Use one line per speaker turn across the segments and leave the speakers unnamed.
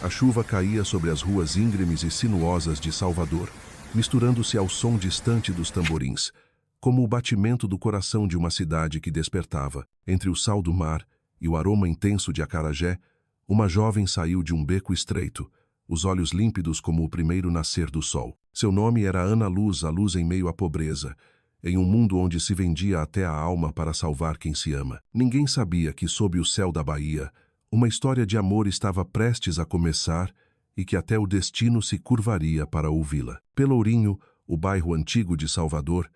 A chuva caía sobre as ruas íngremes e sinuosas de Salvador, misturando-se ao som distante dos tamborins, como o batimento do coração de uma cidade que despertava. Entre o sal do mar e o aroma intenso de acarajé, uma jovem saiu de um beco estreito, os olhos límpidos como o primeiro nascer do sol. Seu nome era Ana Luz, a luz em meio à pobreza, em um mundo onde se vendia até a alma para salvar quem se ama. Ninguém sabia que, sob o céu da Bahia, uma história de amor estava prestes a começar e que até o destino se curvaria para ouvi-la. Pelourinho, o bairro antigo de Salvador,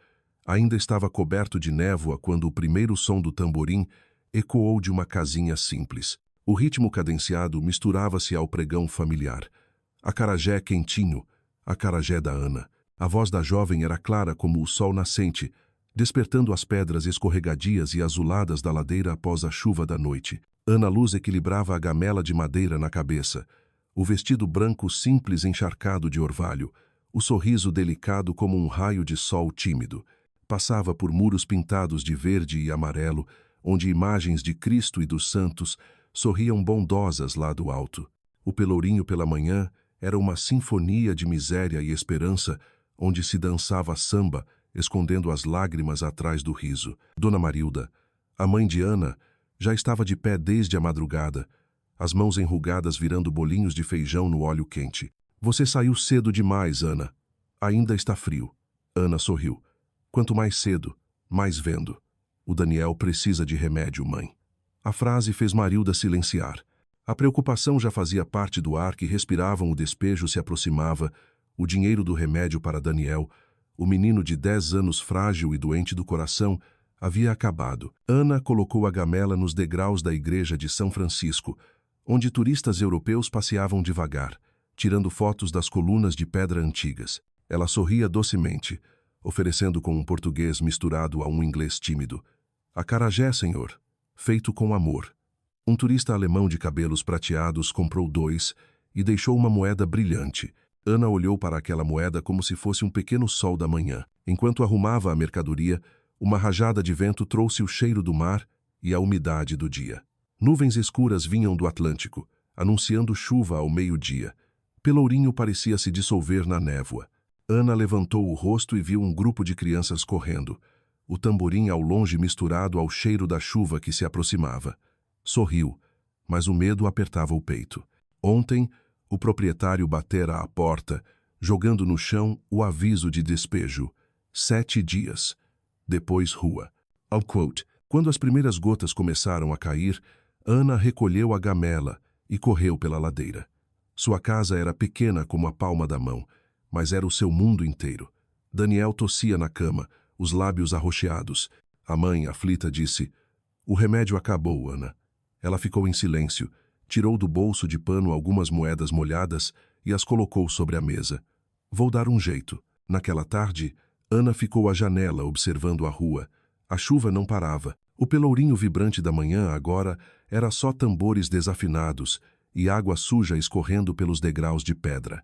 ainda estava coberto de névoa quando o primeiro som do tamborim ecoou de uma casinha simples. O ritmo cadenciado misturava-se ao pregão familiar. Acarajé quentinho, acarajé da Ana. A voz da jovem era clara como o sol nascente, despertando as pedras escorregadias e azuladas da ladeira após a chuva da noite. Ana Luz equilibrava a gamela de madeira na cabeça, o vestido branco simples encharcado de orvalho, o sorriso delicado como um raio de sol tímido. Passava por muros pintados de verde e amarelo, onde imagens de Cristo e dos santos sorriam bondosas lá do alto. O Pelourinho pela manhã era uma sinfonia de miséria e esperança, onde se dançava samba, escondendo as lágrimas atrás do riso. Dona Marilda, a mãe de Ana, já estava de pé desde a madrugada, as mãos enrugadas virando bolinhos de feijão no óleo quente. Você saiu cedo demais, Ana. Ainda está frio. Ana sorriu. Quanto mais cedo, mais vendo. O Daniel precisa de remédio, mãe. A frase fez Marilda silenciar. A preocupação já fazia parte do ar que respiravam, o despejo se aproximava, o dinheiro do remédio para Daniel, o menino de 10 anos frágil e doente do coração, havia acabado. Ana colocou a gamela nos degraus da igreja de São Francisco, onde turistas europeus passeavam devagar, tirando fotos das colunas de pedra antigas. Ela sorria docemente, oferecendo com um português misturado a um inglês tímido. Acarajé, senhor, feito com amor. Um turista alemão de cabelos prateados comprou 2 e deixou uma moeda brilhante. Ana olhou para aquela moeda como se fosse um pequeno sol da manhã. Enquanto arrumava a mercadoria, uma rajada de vento trouxe o cheiro do mar e a umidade do dia. Nuvens escuras vinham do Atlântico, anunciando chuva ao meio-dia. Pelourinho parecia se dissolver na névoa. Ana levantou o rosto e viu um grupo de crianças correndo, o tamborim ao longe misturado ao cheiro da chuva que se aproximava. Sorriu, mas o medo apertava o peito. Ontem, o proprietário batera à porta, jogando no chão o aviso de despejo. 7 dias. Depois rua. Quando as primeiras gotas começaram a cair, Ana recolheu a gamela e correu pela ladeira. Sua casa era pequena como a palma da mão, mas era o seu mundo inteiro. Daniel tossia na cama, os lábios arroxeados. A mãe, aflita, disse: "O remédio acabou, Ana." Ela ficou em silêncio, tirou do bolso de pano algumas moedas molhadas e as colocou sobre a mesa. "Vou dar um jeito." Naquela tarde, Ana ficou à janela observando a rua. A chuva não parava. O pelourinho vibrante da manhã agora era só tambores desafinados e água suja escorrendo pelos degraus de pedra.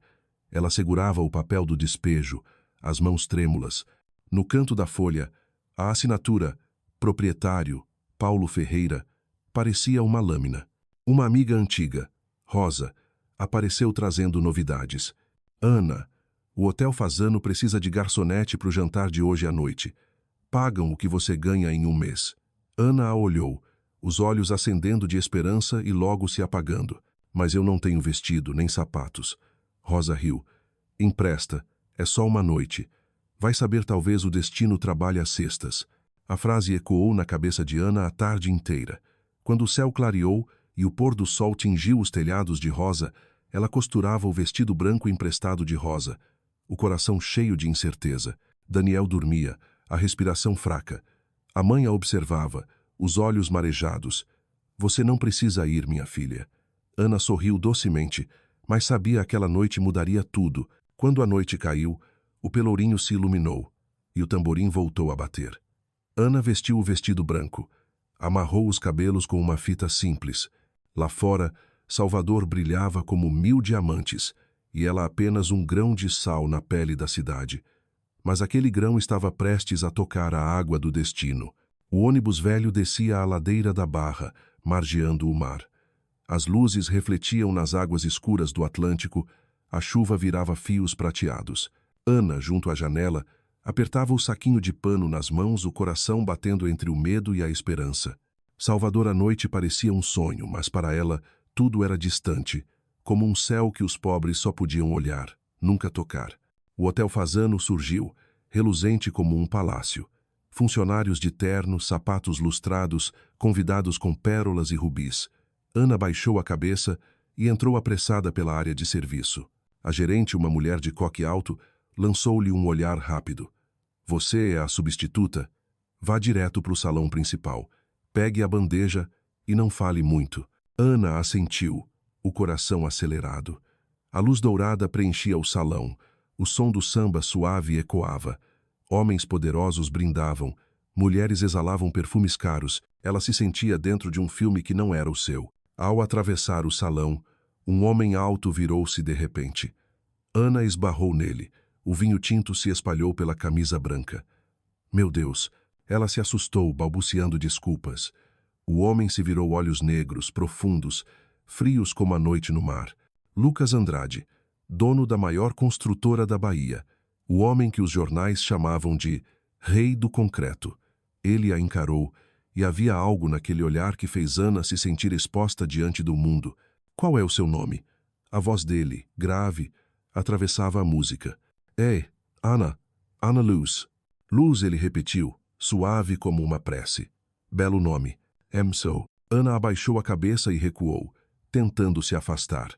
Ela segurava o papel do despejo, as mãos trêmulas. No canto da folha, a assinatura "Proprietário, Paulo Ferreira", parecia uma lâmina. Uma amiga antiga, Rosa, apareceu trazendo novidades. "Ana, o Hotel Fasano precisa de garçonete para o jantar de hoje à noite. Pagam o que você ganha em um mês." Ana a olhou, os olhos acendendo de esperança e logo se apagando. "Mas eu não tenho vestido, nem sapatos." Rosa riu. "Empresta, é só uma noite. Vai saber, talvez o destino trabalhe às sextas." A frase ecoou na cabeça de Ana a tarde inteira. Quando o céu clareou e o pôr do sol tingiu os telhados de Rosa, ela costurava o vestido branco emprestado de Rosa, o coração cheio de incerteza. Daniel dormia, a respiração fraca. A mãe a observava, os olhos marejados. "Você não precisa ir, minha filha." Ana sorriu docemente, mas sabia que aquela noite mudaria tudo. Quando a noite caiu, o pelourinho se iluminou e o tamborim voltou a bater. Ana vestiu o vestido branco, amarrou os cabelos com uma fita simples. Lá fora, Salvador brilhava como 1000 diamantes e ela apenas um grão de sal na pele da cidade. Mas aquele grão estava prestes a tocar a água do destino. O ônibus velho descia a ladeira da Barra, margeando o mar. As luzes refletiam nas águas escuras do Atlântico, a chuva virava fios prateados. Ana, junto à janela, apertava o saquinho de pano nas mãos, o coração batendo entre o medo e a esperança. Salvador à noite parecia um sonho, mas para ela tudo era distante, como um céu que os pobres só podiam olhar, nunca tocar. O Hotel Fasano surgiu, reluzente como um palácio. Funcionários de terno, sapatos lustrados, convidados com pérolas e rubis. Ana baixou a cabeça e entrou apressada pela área de serviço. A gerente, uma mulher de coque alto, lançou-lhe um olhar rápido. Você é a substituta? Vá direto para o salão principal. Pegue a bandeja e não fale muito. Ana assentiu, o coração acelerado. A luz dourada preenchia o salão. O som do samba suave ecoava. Homens poderosos brindavam. Mulheres exalavam perfumes caros. Ela se sentia dentro de um filme que não era o seu. Ao atravessar o salão, um homem alto virou-se de repente. Ana esbarrou nele. O vinho tinto se espalhou pela camisa branca. Meu Deus! Ela se assustou, balbuciando desculpas. O homem se virou olhos negros, profundos, frios como a noite no mar. Lucas Andrade, dono da maior construtora da Bahia. O homem que os jornais chamavam de Rei do Concreto. Ele a encarou, e havia algo naquele olhar que fez Ana se sentir exposta diante do mundo. Qual é o seu nome? A voz dele, grave, atravessava a música. É, Ana Luz. Luz, ele repetiu, suave como uma prece. Belo nome. So. Ana abaixou a cabeça e recuou, tentando se afastar.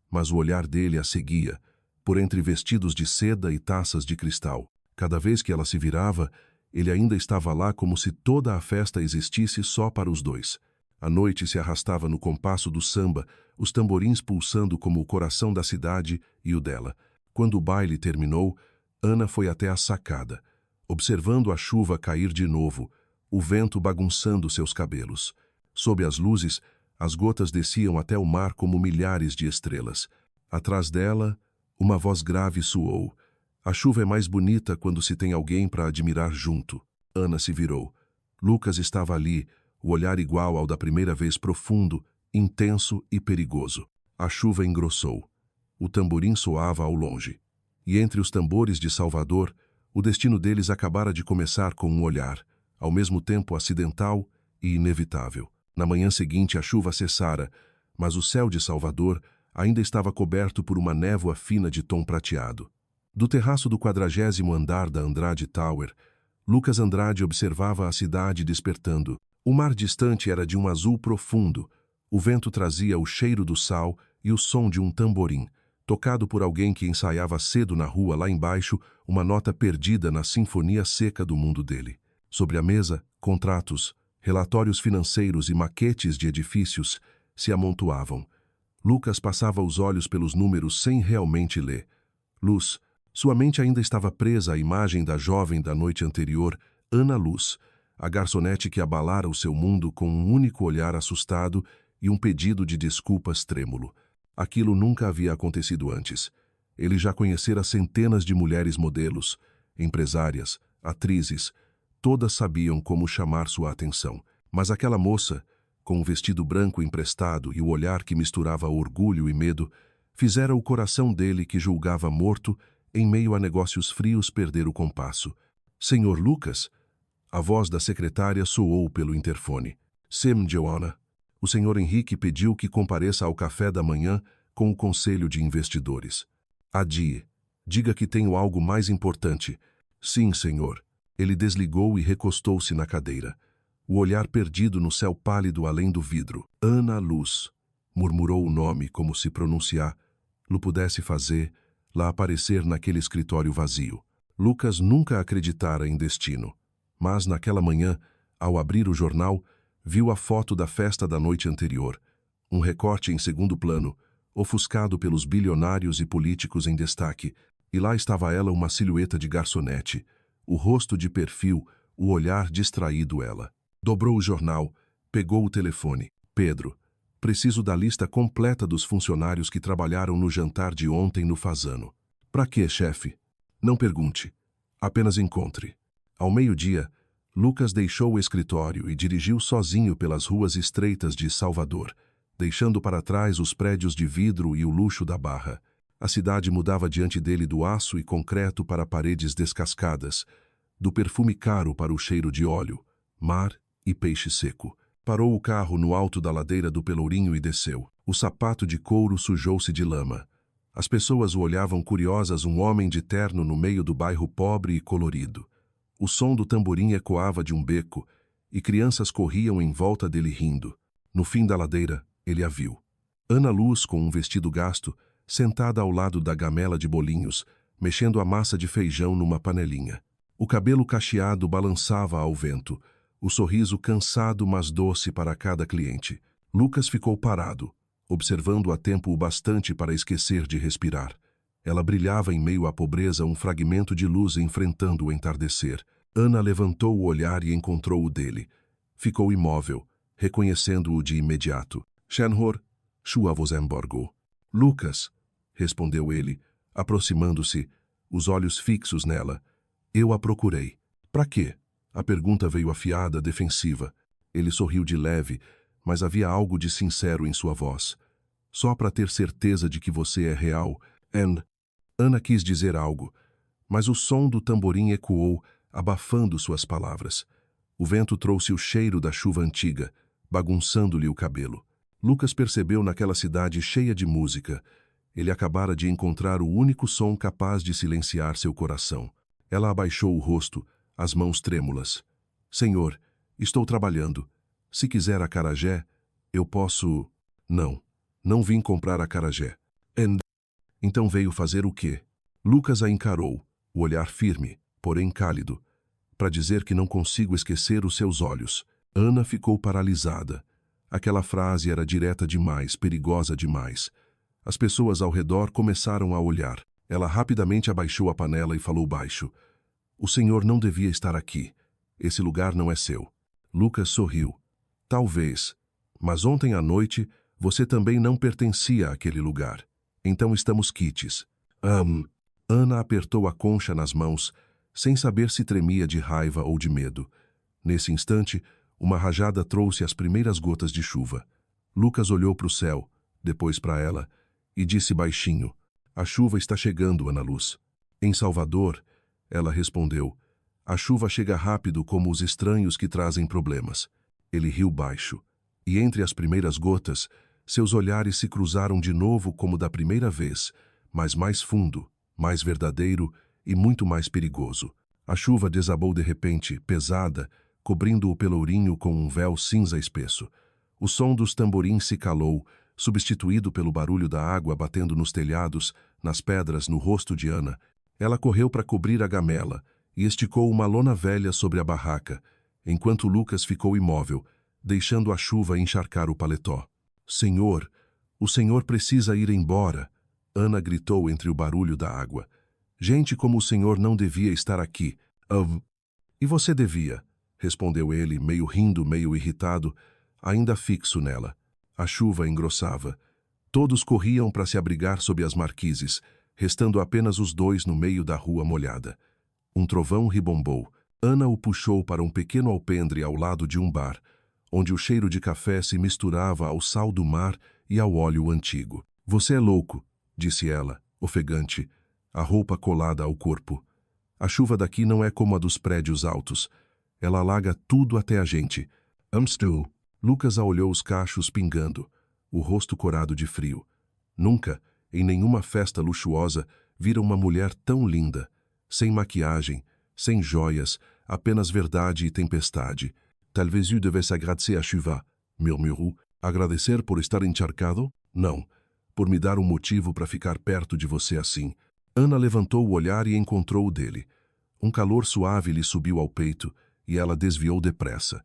Mas o olhar dele a seguia, por entre vestidos de seda e taças de cristal. Cada vez que ela se virava, ele ainda estava lá como se toda a festa existisse só para os dois. A noite se arrastava no compasso do samba, os tamborins pulsando como o coração da cidade e o dela. Quando o baile terminou, Ana foi até a sacada, observando a chuva cair de novo, o vento bagunçando seus cabelos. Sob as luzes, as gotas desciam até o mar como milhares de estrelas. Atrás dela, uma voz grave soou. A chuva é mais bonita quando se tem alguém para admirar junto. Ana se virou. Lucas estava ali, o olhar igual ao da primeira vez, profundo, intenso e perigoso. A chuva engrossou. O tamborim soava ao longe. E entre os tambores de Salvador, o destino deles acabara de começar com um olhar, ao mesmo tempo acidental e inevitável. Na manhã seguinte a chuva cessara, mas o céu de Salvador ainda estava coberto por uma névoa fina de tom prateado. Do terraço do 40º andar da Andrade Tower, Lucas Andrade observava a cidade despertando. O mar distante era de um azul profundo. O vento trazia o cheiro do sal e o som de um tamborim, tocado por alguém que ensaiava cedo na rua lá embaixo, uma nota perdida na sinfonia seca do mundo dele. Sobre a mesa, contratos, relatórios financeiros e maquetes de edifícios se amontoavam. Lucas passava os olhos pelos números sem realmente ler. Luz. Sua mente ainda estava presa à imagem da jovem da noite anterior, Ana Luz, a garçonete que abalara o seu mundo com um único olhar assustado e um pedido de desculpas trêmulo. Aquilo nunca havia acontecido antes. Ele já conhecera centenas de mulheres modelos, empresárias, atrizes. Todas sabiam como chamar sua atenção. Mas aquela moça, com o vestido branco emprestado e o olhar que misturava orgulho e medo, fizera o coração dele, que julgava morto, em meio a negócios frios, perder o compasso. Senhor Lucas? A voz da secretária soou pelo interfone. Sim, Joanna. O senhor Henrique pediu que compareça ao café da manhã com o conselho de investidores. Adie. Diga que tenho algo mais importante. Sim, senhor. Ele desligou e recostou-se na cadeira. O olhar perdido no céu pálido além do vidro. Ana Luz. Murmurou o nome como se pronunciar lo pudesse fazer, lá aparecer naquele escritório vazio. Lucas nunca acreditara em destino. Mas naquela manhã, ao abrir o jornal, viu a foto da festa da noite anterior. Um recorte em segundo plano, ofuscado pelos bilionários e políticos em destaque, e lá estava ela, uma silhueta de garçonete, o rosto de perfil, o olhar distraído ela. Dobrou o jornal, pegou o telefone. Pedro, preciso da lista completa dos funcionários que trabalharam no jantar de ontem no Fasano. Pra quê, chefe? Não pergunte. Apenas encontre. Ao meio-dia, Lucas deixou o escritório e dirigiu sozinho pelas ruas estreitas de Salvador. deixando para trás os prédios de vidro e o luxo da Barra. A cidade mudava diante dele do aço e concreto para paredes descascadas, do perfume caro para o cheiro de óleo, mar e peixe seco. Parou o carro no alto da ladeira do Pelourinho e desceu. O sapato de couro sujou-se de lama. As pessoas o olhavam curiosas, um homem de terno no meio do bairro pobre e colorido. O som do tamborim ecoava de um beco, e crianças corriam em volta dele rindo. No fim da ladeira, ele a viu. Ana Luz, com um vestido gasto, sentada ao lado da gamela de bolinhos, mexendo a massa de feijão numa panelinha. O cabelo cacheado balançava ao vento, o sorriso cansado mas doce para cada cliente. Lucas ficou parado, observando a tempo o bastante para esquecer de respirar. Ela brilhava em meio à pobreza, um fragmento de luz enfrentando o entardecer. Ana levantou o olhar e encontrou o dele. Ficou imóvel, reconhecendo-o de imediato. Schenhor, Shua Vosemborgo. Lucas, respondeu ele, aproximando-se, os olhos fixos nela. Eu a procurei. Para quê? A pergunta veio afiada, defensiva. Ele sorriu de leve, mas havia algo de sincero em sua voz. Só para ter certeza de que você é real. Ana quis dizer algo, mas o som do tamborim ecoou, abafando suas palavras. O vento trouxe o cheiro da chuva antiga, bagunçando-lhe o cabelo. Lucas percebeu naquela cidade cheia de música. Ele acabara de encontrar o único som capaz de silenciar seu coração. Ela abaixou o rosto, as mãos trêmulas. Senhor, estou trabalhando. Se quiser acarajé, eu posso... Não vim comprar acarajé. Então veio fazer o quê? Lucas a encarou, o olhar firme, porém cálido, para dizer que não consigo esquecer os seus olhos. Ana ficou paralisada. Aquela frase era direta demais, perigosa demais. As pessoas ao redor começaram a olhar. Ela rapidamente abaixou a panela e falou baixo. O senhor não devia estar aqui. Esse lugar não é seu. Lucas sorriu. Talvez. Mas ontem à noite, você também não pertencia àquele lugar. Então estamos quites. Ana apertou a concha nas mãos, sem saber se tremia de raiva ou de medo. Nesse instante, uma rajada trouxe as primeiras gotas de chuva. Lucas olhou para o céu, depois para ela, e disse baixinho, a chuva está chegando, Ana Luz. Em Salvador, ela respondeu, a chuva chega rápido como os estranhos que trazem problemas. Ele riu baixo, e entre as primeiras gotas, seus olhares se cruzaram de novo como da primeira vez, mas mais fundo, mais verdadeiro e muito mais perigoso. A chuva desabou de repente, pesada, cobrindo o Pelourinho com um véu cinza espesso. O som dos tamborins se calou, substituído pelo barulho da água batendo nos telhados, nas pedras, no rosto de Ana. Ela correu para cobrir a gamela e esticou uma lona velha sobre a barraca, enquanto Lucas ficou imóvel, deixando a chuva encharcar o paletó. Senhor, o senhor precisa ir embora, Ana gritou entre o barulho da água. Gente como o senhor não devia estar aqui. E você devia, respondeu ele, meio rindo, meio irritado, ainda fixo nela. A chuva engrossava. Todos corriam para se abrigar sob as marquises, restando apenas os dois no meio da rua molhada. Um trovão ribombou. Ana o puxou para um pequeno alpendre ao lado de um bar, onde o cheiro de café se misturava ao sal do mar e ao óleo antigo. Você é louco, disse ela, ofegante, a roupa colada ao corpo. A chuva daqui não é como a dos prédios altos. Ela alaga tudo até a gente. Lucas a olhou os cachos pingando, o rosto corado de frio. Nunca, em nenhuma festa luxuosa, vira uma mulher tão linda, sem maquiagem, sem joias, apenas verdade e tempestade. Talvez eu devesse agradecer a chuva, murmurou. Agradecer por estar encharcado? Não, por me dar um motivo para ficar perto de você assim. Ana levantou o olhar e encontrou o dele. Um calor suave lhe subiu ao peito e ela desviou depressa.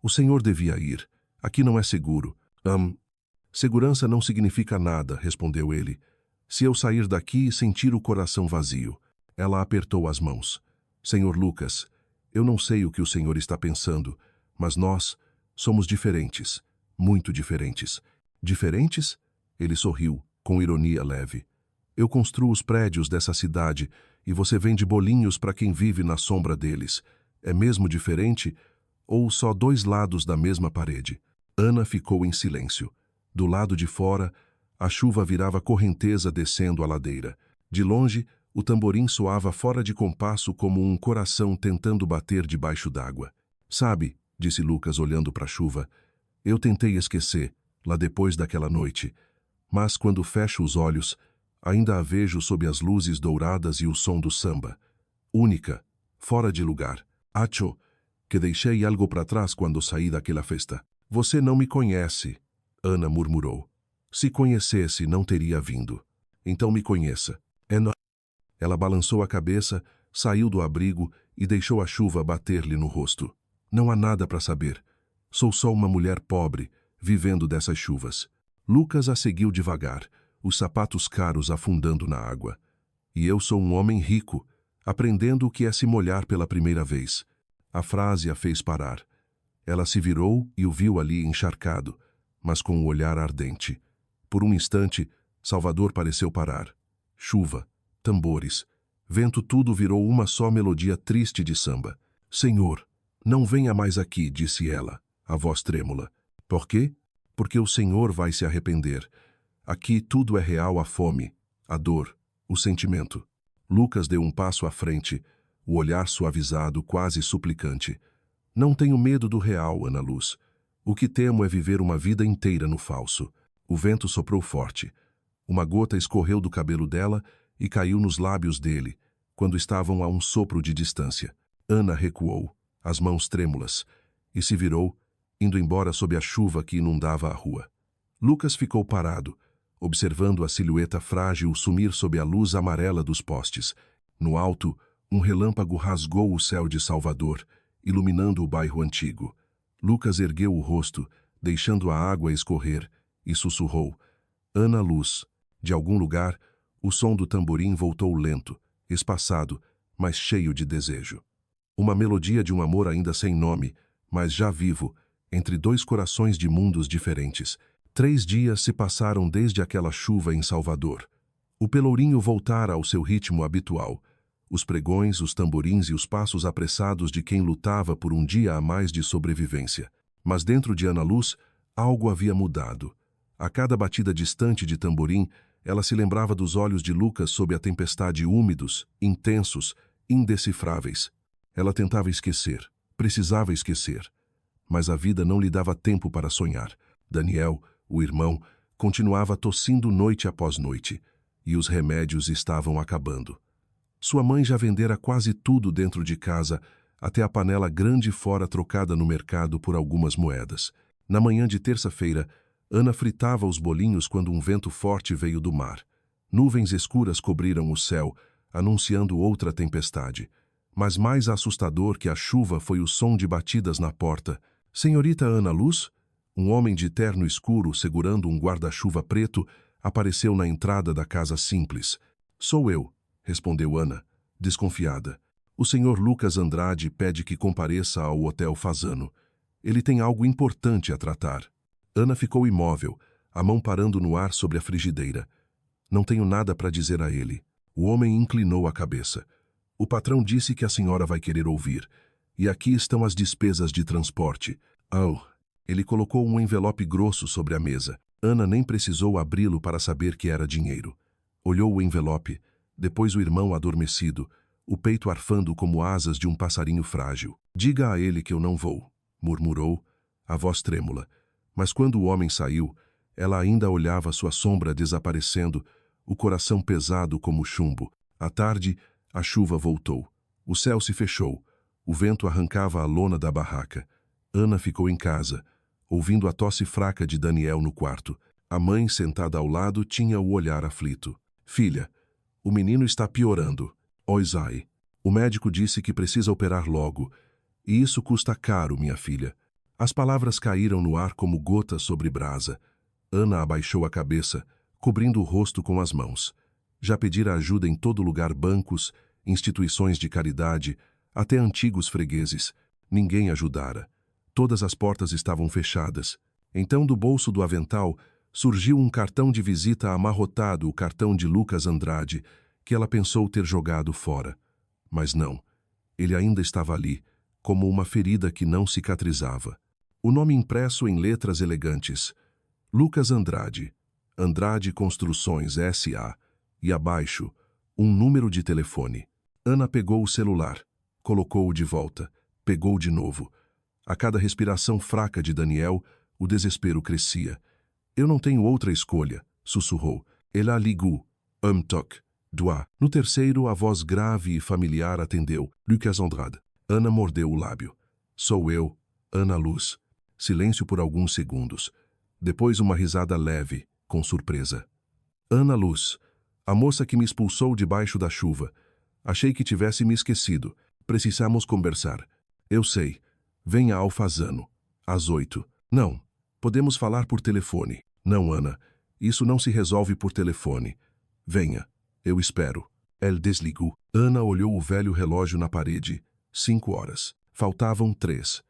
O senhor devia ir. Aqui não é seguro. Segurança não significa nada, respondeu ele. Se eu sair daqui e sentir o coração vazio. Ela apertou as mãos. Senhor Lucas, eu não sei o que o senhor está pensando, mas nós somos diferentes, muito diferentes. Diferentes? Ele sorriu, com ironia leve. Eu construo os prédios dessa cidade e você vende bolinhos para quem vive na sombra deles. É mesmo diferente? Ou só dois lados da mesma parede? Ana ficou em silêncio. Do lado de fora, a chuva virava correnteza descendo a ladeira. De longe, o tamborim soava fora de compasso como um coração tentando bater debaixo d'água. Sabe, disse Lucas olhando para a chuva, eu tentei esquecer, lá depois daquela noite, mas quando fecho os olhos, ainda a vejo sob as luzes douradas e o som do samba. Única, fora de lugar. Acho que deixei algo para trás quando saí daquela festa. Você não me conhece, Ana murmurou. Se conhecesse, não teria vindo. Então me conheça. Ela balançou a cabeça, saiu do abrigo e deixou a chuva bater-lhe no rosto. Não há nada para saber. Sou só uma mulher pobre, vivendo dessas chuvas. Lucas a seguiu devagar, os sapatos caros afundando na água. E eu sou um homem rico, aprendendo o que é se molhar pela primeira vez. A frase a fez parar. Ela se virou e o viu ali encharcado, mas com o olhar ardente. Por um instante, Salvador pareceu parar. Chuva, tambores, vento, tudo virou uma só melodia triste de samba. Senhor, não venha mais aqui, disse ela, a voz trêmula. Por quê? Porque o Senhor vai se arrepender. Aqui tudo é real, a fome, a dor, o sentimento. Lucas deu um passo à frente, o olhar suavizado, quase suplicante. Não tenho medo do real, Ana Luz. O que temo é viver uma vida inteira no falso. O vento soprou forte. Uma gota escorreu do cabelo dela e caiu nos lábios dele, quando estavam a um sopro de distância. Ana recuou, as mãos trêmulas, e se virou, indo embora sob a chuva que inundava a rua. Lucas ficou parado, observando a silhueta frágil sumir sob a luz amarela dos postes. No alto, um relâmpago rasgou o céu de Salvador, iluminando o bairro antigo. Lucas ergueu o rosto, deixando a água escorrer, e sussurrou. Ana Luz. De algum lugar, o som do tamborim voltou lento, espaçado, mas cheio de desejo. Uma melodia de um amor ainda sem nome, mas já vivo, entre dois corações de mundos diferentes. 3 dias se passaram desde aquela chuva em Salvador. O Pelourinho voltara ao seu ritmo habitual. Os pregões, os tamborins e os passos apressados de quem lutava por um dia a mais de sobrevivência. Mas dentro de Ana Luz, algo havia mudado. A cada batida distante de tamborim, ela se lembrava dos olhos de Lucas sob a tempestade, úmidos, intensos, indecifráveis. Ela tentava esquecer, precisava esquecer. Mas a vida não lhe dava tempo para sonhar. Daniel, o irmão, continuava tossindo noite após noite, e os remédios estavam acabando. Sua mãe já vendera quase tudo dentro de casa, até a panela grande fora trocada no mercado por algumas moedas. Na manhã de terça-feira, Ana fritava os bolinhos quando um vento forte veio do mar. Nuvens escuras cobriram o céu, anunciando outra tempestade. Mas mais assustador que a chuva foi o som de batidas na porta. Senhorita Ana Luz? Um homem de terno escuro, segurando um guarda-chuva preto, apareceu na entrada da casa simples. Sou eu, respondeu Ana, desconfiada. O senhor Lucas Andrade pede que compareça ao Hotel Fasano. Ele tem algo importante a tratar. Ana ficou imóvel, a mão parando no ar sobre a frigideira. Não tenho nada para dizer a ele. O homem inclinou a cabeça. O patrão disse que a senhora vai querer ouvir. E aqui estão as despesas de transporte. Oh! Ele colocou um envelope grosso sobre a mesa. Ana nem precisou abri-lo para saber que era dinheiro. Olhou o envelope, depois o irmão adormecido, o peito arfando como asas de um passarinho frágil. Diga a ele que eu não vou, murmurou, a voz trêmula. Mas quando o homem saiu, ela ainda olhava sua sombra desaparecendo, o coração pesado como chumbo. À tarde, a chuva voltou. O céu se fechou. O vento arrancava a lona da barraca. Ana ficou em casa, ouvindo a tosse fraca de Daniel no quarto. A mãe, sentada ao lado, tinha o olhar aflito. Filha, o menino está piorando. Oisai. O médico disse que precisa operar logo. E isso custa caro, minha filha. As palavras caíram no ar como gotas sobre brasa. Ana abaixou a cabeça, cobrindo o rosto com as mãos. Já pedira ajuda em todo lugar, bancos, instituições de caridade, até antigos fregueses. Ninguém ajudara. Todas as portas estavam fechadas. Então, do bolso do avental, surgiu um cartão de visita amarrotado, o cartão de Lucas Andrade, que ela pensou ter jogado fora. Mas não. Ele ainda estava ali, como uma ferida que não cicatrizava. O nome impresso em letras elegantes. Lucas Andrade. Andrade Construções S.A. E abaixo, um número de telefone. Ana pegou o celular, colocou-o de volta, pegou de novo. A cada respiração fraca de Daniel, o desespero crescia. Eu não tenho outra escolha, sussurrou. Ela ligou. Toc. Doigt. No terceiro, a voz grave e familiar atendeu. Lucas Andrade. Ana mordeu o lábio. Sou eu, Ana Luz. Silêncio por alguns segundos. Depois uma risada leve, com surpresa. Ana Luz. A moça que me expulsou debaixo da chuva. Achei que tivesse me esquecido. Precisamos conversar. Eu sei. Venha ao Fazano. Às 8. Não. Podemos falar por telefone. Não, Ana. Isso não se resolve por telefone. Venha. Eu espero. Elle desligou. Ana olhou o velho relógio na parede. 5 horas. Faltavam 3.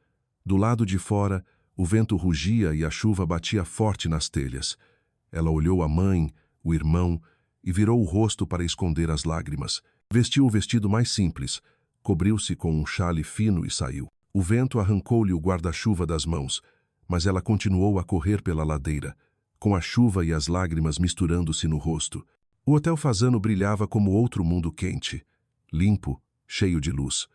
Do lado de fora, o vento rugia e a chuva batia forte nas telhas. Ela olhou a mãe, o irmão, e virou o rosto para esconder as lágrimas. Vestiu o vestido mais simples, cobriu-se com um chale fino e saiu. O vento arrancou-lhe o guarda-chuva das mãos, mas ela continuou a correr pela ladeira, com a chuva e as lágrimas misturando-se no rosto. O Hotel Fazano brilhava como outro mundo quente, limpo, cheio de luz.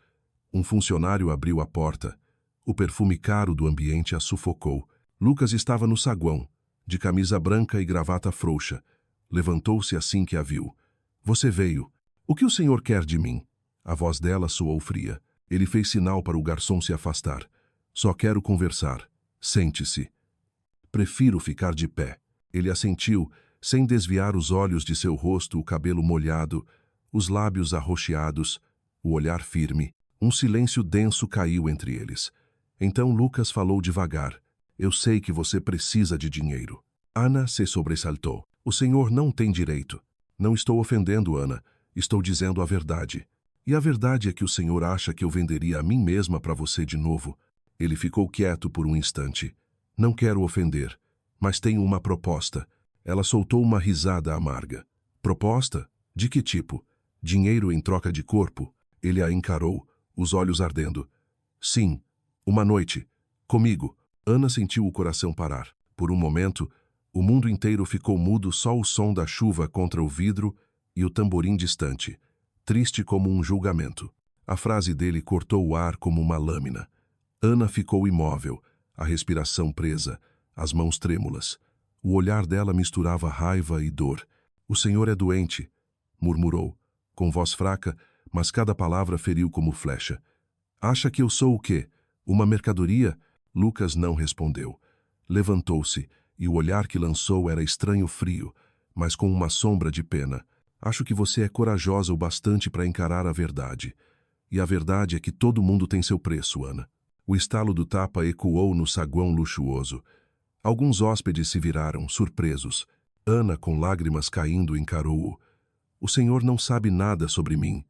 Um funcionário abriu a porta. O perfume caro do ambiente a sufocou. Lucas estava no saguão, de camisa branca e gravata frouxa. Levantou-se assim que a viu. Você veio. O que o senhor quer de mim? A voz dela soou fria. Ele fez sinal para o garçom se afastar. Só quero conversar. Sente-se. Prefiro ficar de pé. Ele assentiu, sem desviar os olhos de seu rosto, o cabelo molhado, os lábios arroxeados, o olhar firme. Um silêncio denso caiu entre eles. Então Lucas falou devagar. Eu sei que você precisa de dinheiro. Ana se sobressaltou. O senhor não tem direito. Não estou ofendendo, Ana. Estou dizendo a verdade. E a verdade é que o senhor acha que eu venderia a mim mesma para você de novo. Ele ficou quieto por um instante. Não quero ofender, mas tenho uma proposta. Ela soltou uma risada amarga. Proposta? De que tipo? Dinheiro em troca de corpo? Ele a encarou, os olhos ardendo. Sim, uma noite. Comigo. Ana sentiu o coração parar. Por um momento, o mundo inteiro ficou mudo, só o som da chuva contra o vidro e o tamborim distante, triste como um julgamento. A frase dele cortou o ar como uma lâmina. Ana ficou imóvel, a respiração presa, as mãos trêmulas. O olhar dela misturava raiva e dor. O senhor é doente, murmurou, com voz fraca, mas cada palavra feriu como flecha. Acha que eu sou o quê? Uma mercadoria? Lucas não respondeu. Levantou-se, e o olhar que lançou era estranho frio, mas com uma sombra de pena. Acho que você é corajosa o bastante para encarar a verdade. E a verdade é que todo mundo tem seu preço, Ana. O estalo do tapa ecoou no saguão luxuoso. Alguns hóspedes se viraram, surpresos. Ana, com lágrimas caindo, encarou-o. O senhor não sabe nada sobre mim.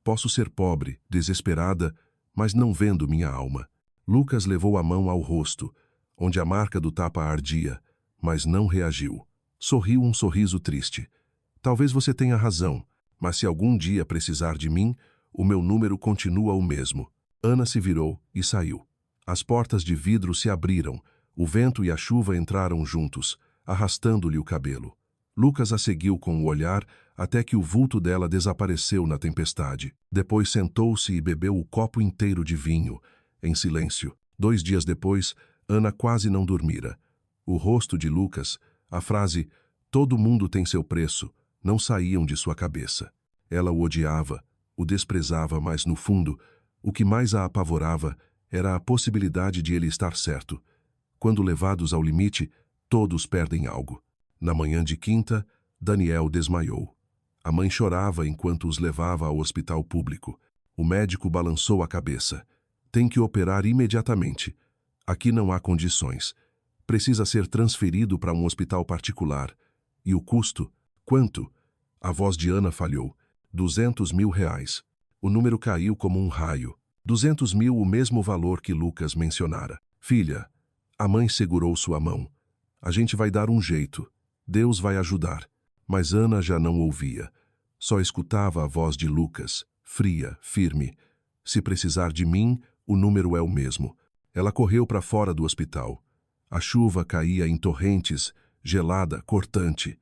Posso ser pobre, desesperada, mas não vendo minha alma. Lucas levou a mão ao rosto, onde a marca do tapa ardia, mas não reagiu. Sorriu um sorriso triste. Talvez você tenha razão, mas se algum dia precisar de mim, o meu número continua o mesmo. Ana se virou e saiu. As portas de vidro se abriram, o vento e a chuva entraram juntos, arrastando-lhe o cabelo. Lucas a seguiu com o olhar até que o vulto dela desapareceu na tempestade. Depois sentou-se e bebeu o copo inteiro de vinho, em silêncio. 2 dias depois, Ana quase não dormira. O rosto de Lucas, a frase "todo mundo tem seu preço", não saíam de sua cabeça. Ela o odiava, o desprezava, mas no fundo, o que mais a apavorava era a possibilidade de ele estar certo. Quando levados ao limite, todos perdem algo. Na manhã de quinta, Daniel desmaiou. A mãe chorava enquanto os levava ao hospital público. O médico balançou a cabeça. Tem que operar imediatamente. Aqui não há condições. Precisa ser transferido para um hospital particular. E o custo? Quanto? A voz de Ana falhou. 200 mil reais. O número caiu como um raio. 200 mil, o mesmo valor que Lucas mencionara. Filha, a mãe segurou sua mão. A gente vai dar um jeito. Deus vai ajudar. Mas Ana já não ouvia. Só escutava a voz de Lucas, fria, firme. Se precisar de mim, o número é o mesmo. Ela correu para fora do hospital. A chuva caía em torrentes gelada, cortante.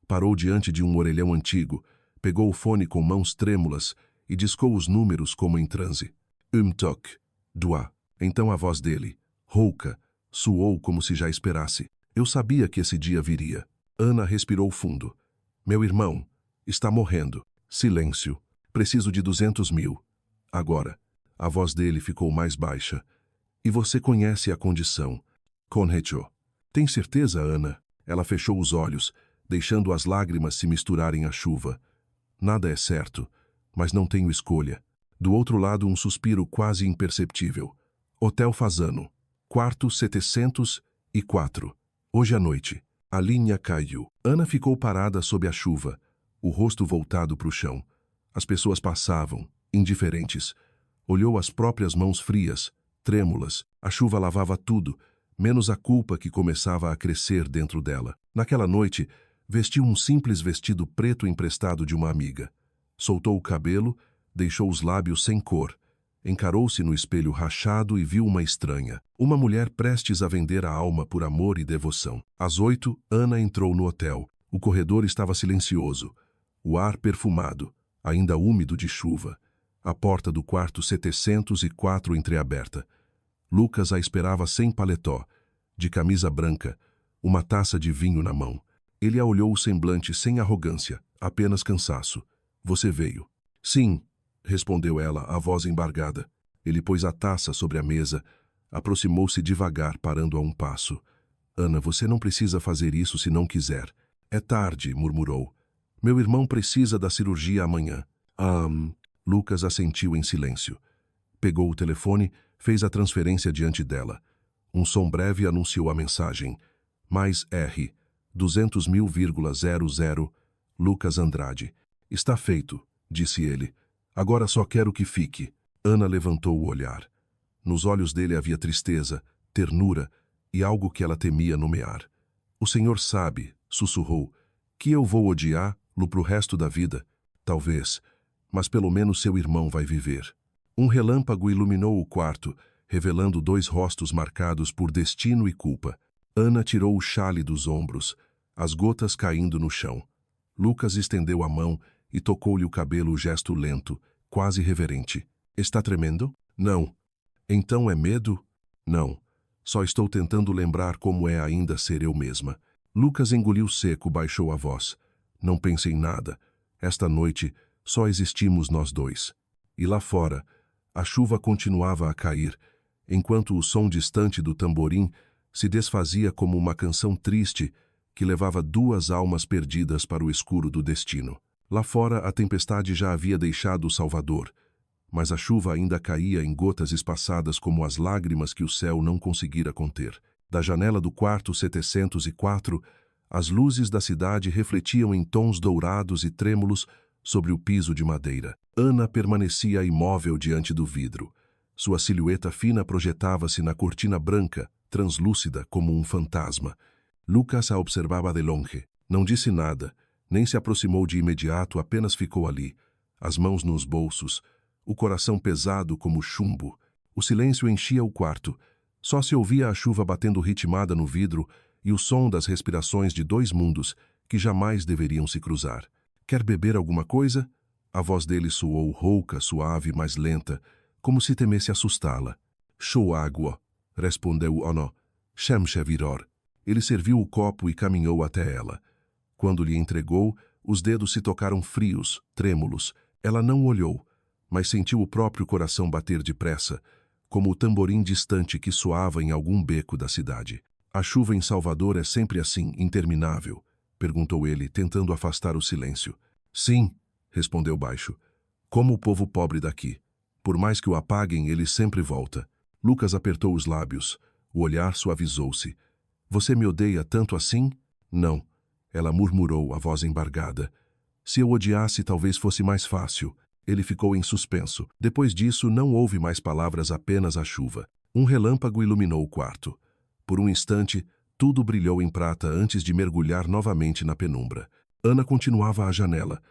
Parou diante de um orelhão antigo, pegou o fone com mãos trêmulas e discou os números como em transe. Tok, Dua. Então a voz dele, rouca, soou como se já esperasse. Eu sabia que esse dia viria. Ana respirou fundo. Meu irmão está morrendo. Silêncio. Preciso de 200 mil. Agora. A voz dele ficou mais baixa. E você conhece a condição. Conhecho. Tem certeza, Ana? Ela fechou os olhos, deixando as lágrimas se misturarem à chuva. Nada é certo, mas não tenho escolha. Do outro lado, um suspiro quase imperceptível. Hotel Fasano. Quarto 704. Hoje à noite. A linha caiu. Ana ficou parada sob a chuva, o rosto voltado para o chão. As pessoas passavam, indiferentes. Olhou as próprias mãos frias, trêmulas. A chuva lavava tudo, menos a culpa que começava a crescer dentro dela. Naquela noite, vestiu um simples vestido preto emprestado de uma amiga. Soltou o cabelo, deixou os lábios sem cor. Encarou-se no espelho rachado e viu uma estranha. Uma mulher prestes a vender a alma por amor e devoção. Às 8, Ana entrou no hotel. O corredor estava silencioso. O ar perfumado, ainda úmido de chuva. A porta do quarto 704 entreaberta. Lucas a esperava sem paletó, de camisa branca, uma taça de vinho na mão. Ele a olhou o semblante sem arrogância, apenas cansaço. Você veio. Sim, respondeu ela, a voz embargada. Ele pôs a taça sobre a mesa, aproximou-se devagar, parando a um passo. Ana, você não precisa fazer isso se não quiser. É tarde, murmurou. Meu irmão precisa da cirurgia amanhã. Lucas assentiu em silêncio. Pegou o telefone, fez a transferência diante dela. Um som breve anunciou a mensagem. Mais R, 200.000,00, Lucas Andrade. Está feito, disse ele. Agora só quero que fique. Ana levantou o olhar. Nos olhos dele havia tristeza, ternura e algo que ela temia nomear. O senhor sabe, sussurrou, que eu vou odiá-lo pro resto da vida. Talvez, mas pelo menos seu irmão vai viver. Um relâmpago iluminou o quarto, revelando 2 rostos marcados por destino e culpa. Ana tirou o xale dos ombros, as gotas caindo no chão. Lucas estendeu a mão e tocou-lhe o cabelo, gesto lento, quase reverente. Está tremendo? Não. Então é medo? Não. Só estou tentando lembrar como é ainda ser eu mesma. Lucas engoliu seco, baixou a voz. Não pense em nada. Esta noite só existimos nós dois. E lá fora, a chuva continuava a cair, enquanto o som distante do tamborim se desfazia como uma canção triste que levava 2 almas perdidas para o escuro do destino. Lá fora, a tempestade já havia deixado Salvador, mas a chuva ainda caía em gotas espaçadas como as lágrimas que o céu não conseguira conter. Da janela do quarto 704, as luzes da cidade refletiam em tons dourados e trêmulos sobre o piso de madeira. Ana permanecia imóvel diante do vidro. Sua silhueta fina projetava-se na cortina branca, translúcida como um fantasma. Lucas a observava de longe. Não disse nada, nem se aproximou de imediato, apenas ficou ali, as mãos nos bolsos, o coração pesado como chumbo. O silêncio enchia o quarto. Só se ouvia a chuva batendo ritmada no vidro e o som das respirações de 2 mundos que jamais deveriam se cruzar. Quer beber alguma coisa? A voz dele soou rouca, suave, mas lenta, como se temesse assustá-la. Show água, respondeu Ono. Shemshe viror. Ele serviu o copo e caminhou até ela. Quando lhe entregou, os dedos se tocaram frios, trêmulos. Ela não olhou, mas sentiu o próprio coração bater depressa, como o tamborim distante que soava em algum beco da cidade. A chuva em Salvador é sempre assim, interminável, perguntou ele, tentando afastar o silêncio. Sim, respondeu baixo. Como o povo pobre daqui. Por mais que o apaguem, ele sempre volta. Lucas apertou os lábios. O olhar suavizou-se. Você me odeia tanto assim? Não. Ela murmurou, a voz embargada. Se eu odiasse, talvez fosse mais fácil. Ele ficou em suspenso. Depois disso, não houve mais palavras, apenas a chuva. Um relâmpago iluminou o quarto. Por um instante, tudo brilhou em prata antes de mergulhar novamente na penumbra. Ana continuava à janela,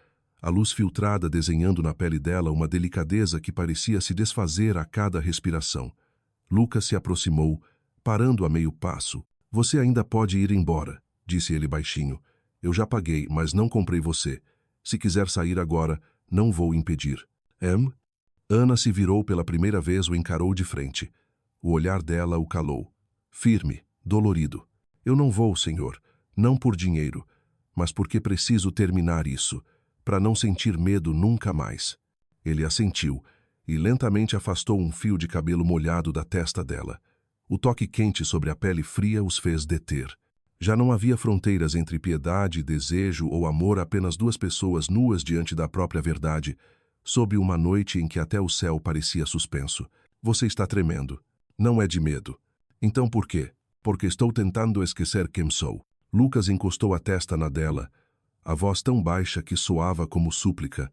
a luz filtrada desenhando na pele dela uma delicadeza que parecia se desfazer a cada respiração. Lucas se aproximou, parando a meio passo. Você ainda pode ir embora. disse ele baixinho. Eu já paguei, mas não comprei você. Se quiser sair agora, não vou impedir. Ana se virou pela primeira vez, o encarou de frente. O olhar dela o calou. Firme, dolorido. Eu não vou, senhor. Não por dinheiro, mas porque preciso terminar isso, para não sentir medo nunca mais. Ele assentiu e lentamente afastou um fio de cabelo molhado da testa dela. O toque quente sobre a pele fria os fez deter. Já não havia fronteiras entre piedade, desejo ou amor, apenas duas pessoas nuas diante da própria verdade, sob uma noite em que até o céu parecia suspenso. Você está tremendo. Não é de medo. Então por quê? Porque estou tentando esquecer quem sou. Lucas encostou a testa na dela, a voz tão baixa que soava como súplica.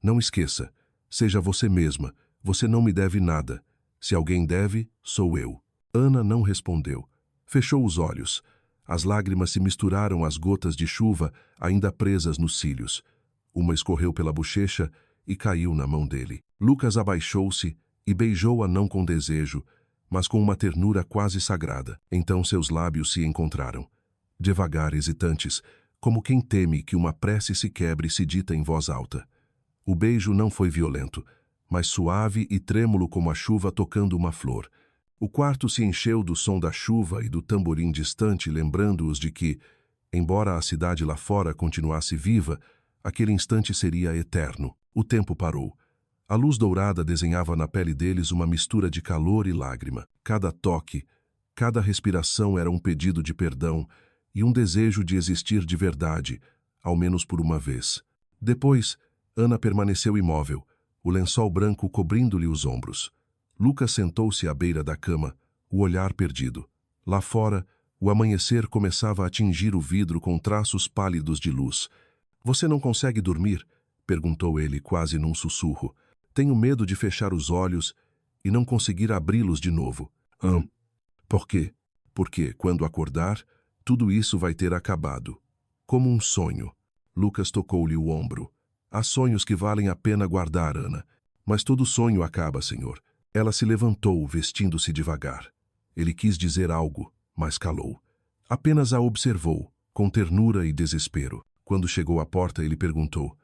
Não esqueça. Seja você mesma. Você não me deve nada. Se alguém deve, sou eu. Ana não respondeu. Fechou os olhos. As lágrimas se misturaram às gotas de chuva ainda presas nos cílios. Uma escorreu pela bochecha e caiu na mão dele. Lucas abaixou-se e beijou-a não com desejo, mas com uma ternura quase sagrada. Então seus lábios se encontraram. Devagar, hesitantes, como quem teme que uma prece se quebre e se dita em voz alta. O beijo não foi violento, mas suave e trêmulo como a chuva tocando uma flor. O quarto se encheu do som da chuva e do tamborim distante, lembrando-os de que, embora a cidade lá fora continuasse viva, aquele instante seria eterno. O tempo parou. A luz dourada desenhava na pele deles uma mistura de calor e lágrima. Cada toque, cada respiração era um pedido de perdão e um desejo de existir de verdade, ao menos por uma vez. Depois, Ana permaneceu imóvel, o lençol branco cobrindo-lhe os ombros. Lucas sentou-se à beira da cama, o olhar perdido. Lá fora, o amanhecer começava a tingir o vidro com traços pálidos de luz. Você não consegue dormir? Perguntou ele quase num sussurro. Tenho medo de fechar os olhos e não conseguir abri-los de novo. Por quê? Porque, quando acordar, tudo isso vai ter acabado. Como um sonho. Lucas tocou-lhe o ombro. Há sonhos que valem a pena guardar, Ana. Mas todo sonho acaba, senhor. Ela se levantou, vestindo-se devagar. Ele quis dizer algo, mas calou. Apenas a observou, com ternura e desespero. Quando chegou à porta, ele perguntou: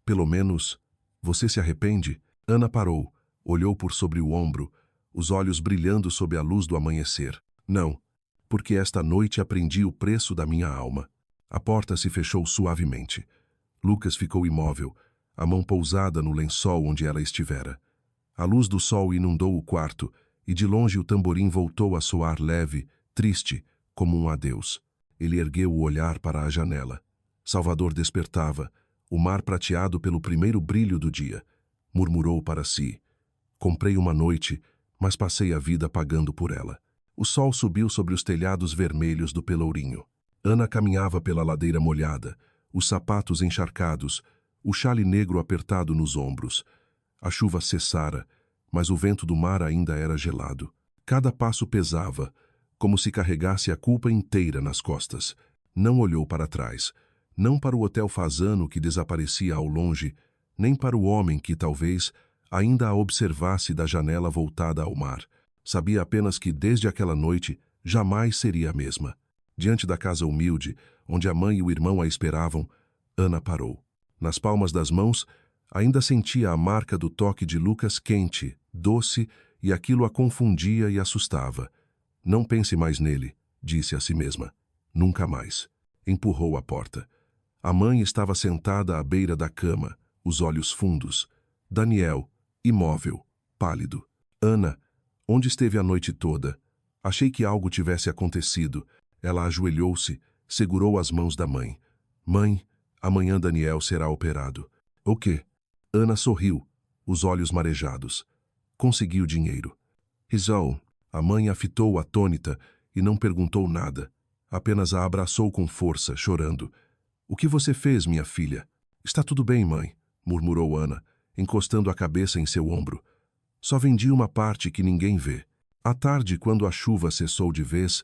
pelo menos, você se arrepende? Ana parou, olhou por sobre o ombro, os olhos brilhando sob a luz do amanhecer. Não, porque esta noite aprendi o preço da minha alma. A porta se fechou suavemente. Lucas ficou imóvel, a mão pousada no lençol onde ela estivera. A luz do sol inundou o quarto e de longe o tamborim voltou a soar leve, triste, como um adeus. Ele ergueu o olhar para a janela. Salvador despertava, o mar prateado pelo primeiro brilho do dia. Murmurou para si: comprei uma noite, mas passei a vida pagando por ela. O sol subiu sobre os telhados vermelhos do Pelourinho. Ana caminhava pela ladeira molhada, os sapatos encharcados, o xale negro apertado nos ombros. A chuva cessara, mas o vento do mar ainda era gelado. Cada passo pesava, como se carregasse a culpa inteira nas costas. Não olhou para trás, não para o hotel fazano que desaparecia ao longe, nem para o homem que, talvez, ainda a observasse da janela voltada ao mar. Sabia apenas que, desde aquela noite, jamais seria a mesma. Diante da casa humilde, onde a mãe e o irmão a esperavam, Ana parou. Nas palmas das mãos, ainda sentia a marca do toque de Lucas quente, doce, e aquilo a confundia e assustava. Não pense mais nele, disse a si mesma. Nunca mais. Empurrou a porta. A mãe estava sentada à beira da cama, os olhos fundos. Daniel, imóvel, pálido. Ana, onde esteve a noite toda? Achei que algo tivesse acontecido. Ela ajoelhou-se, segurou as mãos da mãe. Mãe, amanhã Daniel será operado. O quê? Ana sorriu, os olhos marejados. Consegui o dinheiro. Rizal, a mãe a fitou atônita e não perguntou nada. Apenas a abraçou com força, chorando. O que você fez, minha filha? Está tudo bem, mãe, murmurou Ana, encostando a cabeça em seu ombro. Só vendi uma parte que ninguém vê. À tarde, quando a chuva cessou de vez,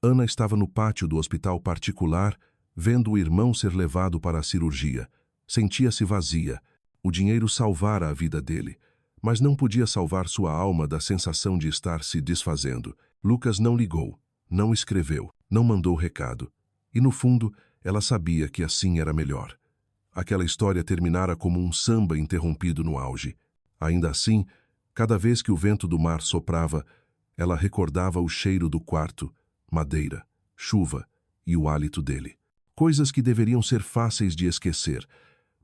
Ana estava no pátio do hospital particular, vendo o irmão ser levado para a cirurgia. Sentia-se vazia. O dinheiro salvara a vida dele, mas não podia salvar sua alma da sensação de estar se desfazendo. Lucas não ligou, não escreveu, não mandou recado. E no fundo, ela sabia que assim era melhor. Aquela história terminara como um samba interrompido no auge. Ainda assim, cada vez que o vento do mar soprava, ela recordava o cheiro do quarto, madeira, chuva e o hálito dele. Coisas que deveriam ser fáceis de esquecer,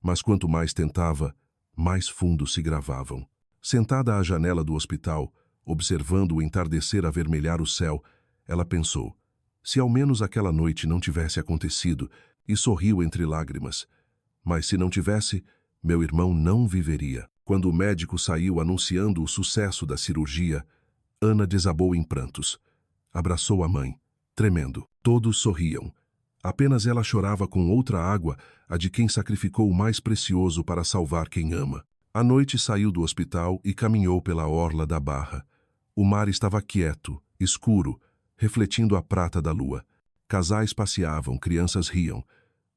mas quanto mais tentava, mais fundo se gravavam. Sentada à janela do hospital, observando o entardecer avermelhar o céu, ela pensou, se ao menos aquela noite não tivesse acontecido, e sorriu entre lágrimas. Mas se não tivesse, meu irmão não viveria. Quando o médico saiu anunciando o sucesso da cirurgia, Ana desabou em prantos. Abraçou a mãe, tremendo. Todos sorriam. Apenas ela chorava com outra água, a de quem sacrificou o mais precioso para salvar quem ama. À noite saiu do hospital e caminhou pela orla da Barra. O mar estava quieto, escuro, refletindo a prata da lua. Casais passeavam, crianças riam.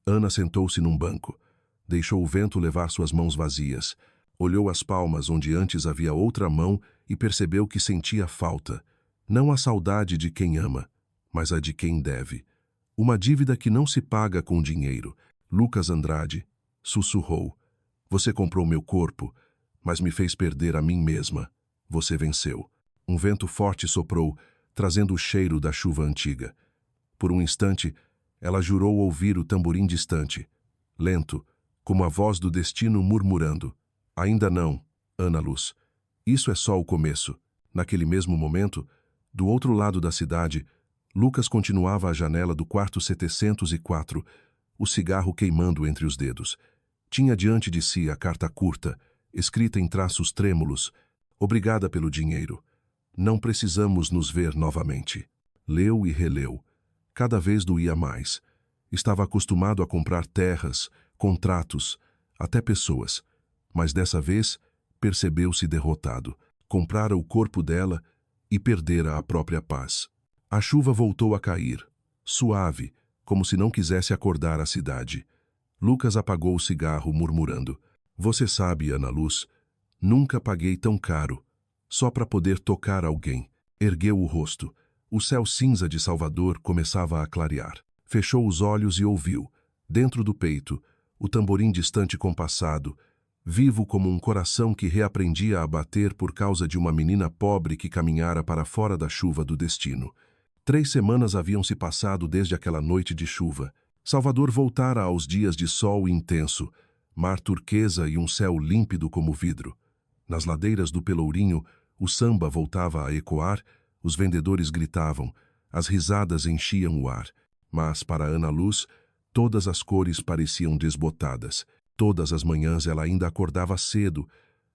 Ana sentou-se num banco. Deixou o vento levar suas mãos vazias. Olhou as palmas onde antes havia outra mão e percebeu que sentia falta. Não a saudade de quem ama, mas a de quem deve. Uma dívida que não se paga com dinheiro. Lucas Andrade sussurrou. Você comprou meu corpo, mas me fez perder a mim mesma. Você venceu. Um vento forte soprou, trazendo o cheiro da chuva antiga. Por um instante, ela jurou ouvir o tamborim distante, lento, como a voz do destino murmurando. Ainda não, Ana Luz. Isso é só o começo. Naquele mesmo momento, do outro lado da cidade, Lucas continuava à janela do quarto 704, o cigarro queimando entre os dedos. Tinha diante de si a carta curta, escrita em traços trêmulos. Obrigada pelo dinheiro. Não precisamos nos ver novamente. Leu e releu. Cada vez doía mais. Estava acostumado a comprar terras, contratos, até pessoas. Mas dessa vez, percebeu-se derrotado. Comprara o corpo dela e perdera a própria paz. A chuva voltou a cair, suave, como se não quisesse acordar a cidade. Lucas apagou o cigarro, murmurando. Você sabe, Ana Luz, nunca paguei tão caro, só para poder tocar alguém. Ergueu o rosto. O céu cinza de Salvador começava a clarear. Fechou os olhos e ouviu, dentro do peito, o tamborim distante compassado, vivo como um coração que reaprendia a bater por causa de uma menina pobre que caminhara para fora da chuva do destino. 3 semanas haviam se passado desde aquela noite de chuva. Salvador voltara aos dias de sol intenso, mar turquesa e um céu límpido como vidro. Nas ladeiras do Pelourinho, o samba voltava a ecoar, os vendedores gritavam, as risadas enchiam o ar. Mas, para Ana Luz, todas as cores pareciam desbotadas. Todas as manhãs ela ainda acordava cedo,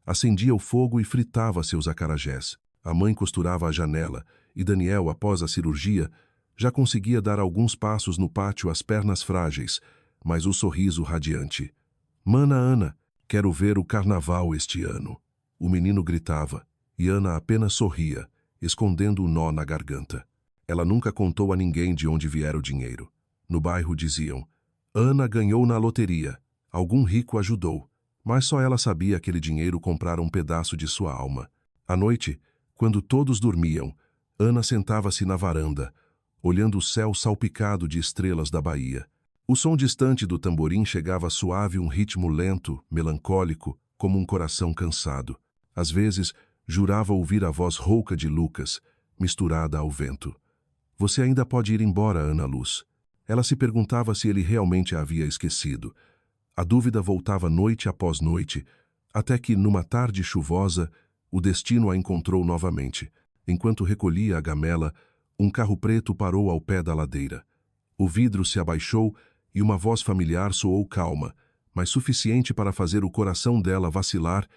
acendia o fogo e fritava seus acarajés. A mãe costurava a janela, e Daniel, após a cirurgia, já conseguia dar alguns passos no pátio, as pernas frágeis, mas o sorriso radiante. Mana Ana, quero ver o carnaval este ano. O menino gritava, e Ana apenas sorria, escondendo o nó na garganta. Ela nunca contou a ninguém de onde viera o dinheiro. No bairro diziam, Ana ganhou na loteria. Algum rico ajudou, mas só ela sabia aquele dinheiro comprar um pedaço de sua alma. À noite, quando todos dormiam, Ana sentava-se na varanda, olhando o céu salpicado de estrelas da Bahia. O som distante do tamborim chegava suave, um ritmo lento, melancólico, como um coração cansado. Às vezes, jurava ouvir a voz rouca de Lucas, misturada ao vento. Você ainda pode ir embora, Ana Luz. Ela se perguntava se ele realmente a havia esquecido. A dúvida voltava noite após noite, até que, numa tarde chuvosa, o destino a encontrou novamente. Enquanto recolhia a gamela, um carro preto parou ao pé da ladeira. O vidro se abaixou e uma voz familiar soou calma, mas suficiente para fazer o coração dela vacilar.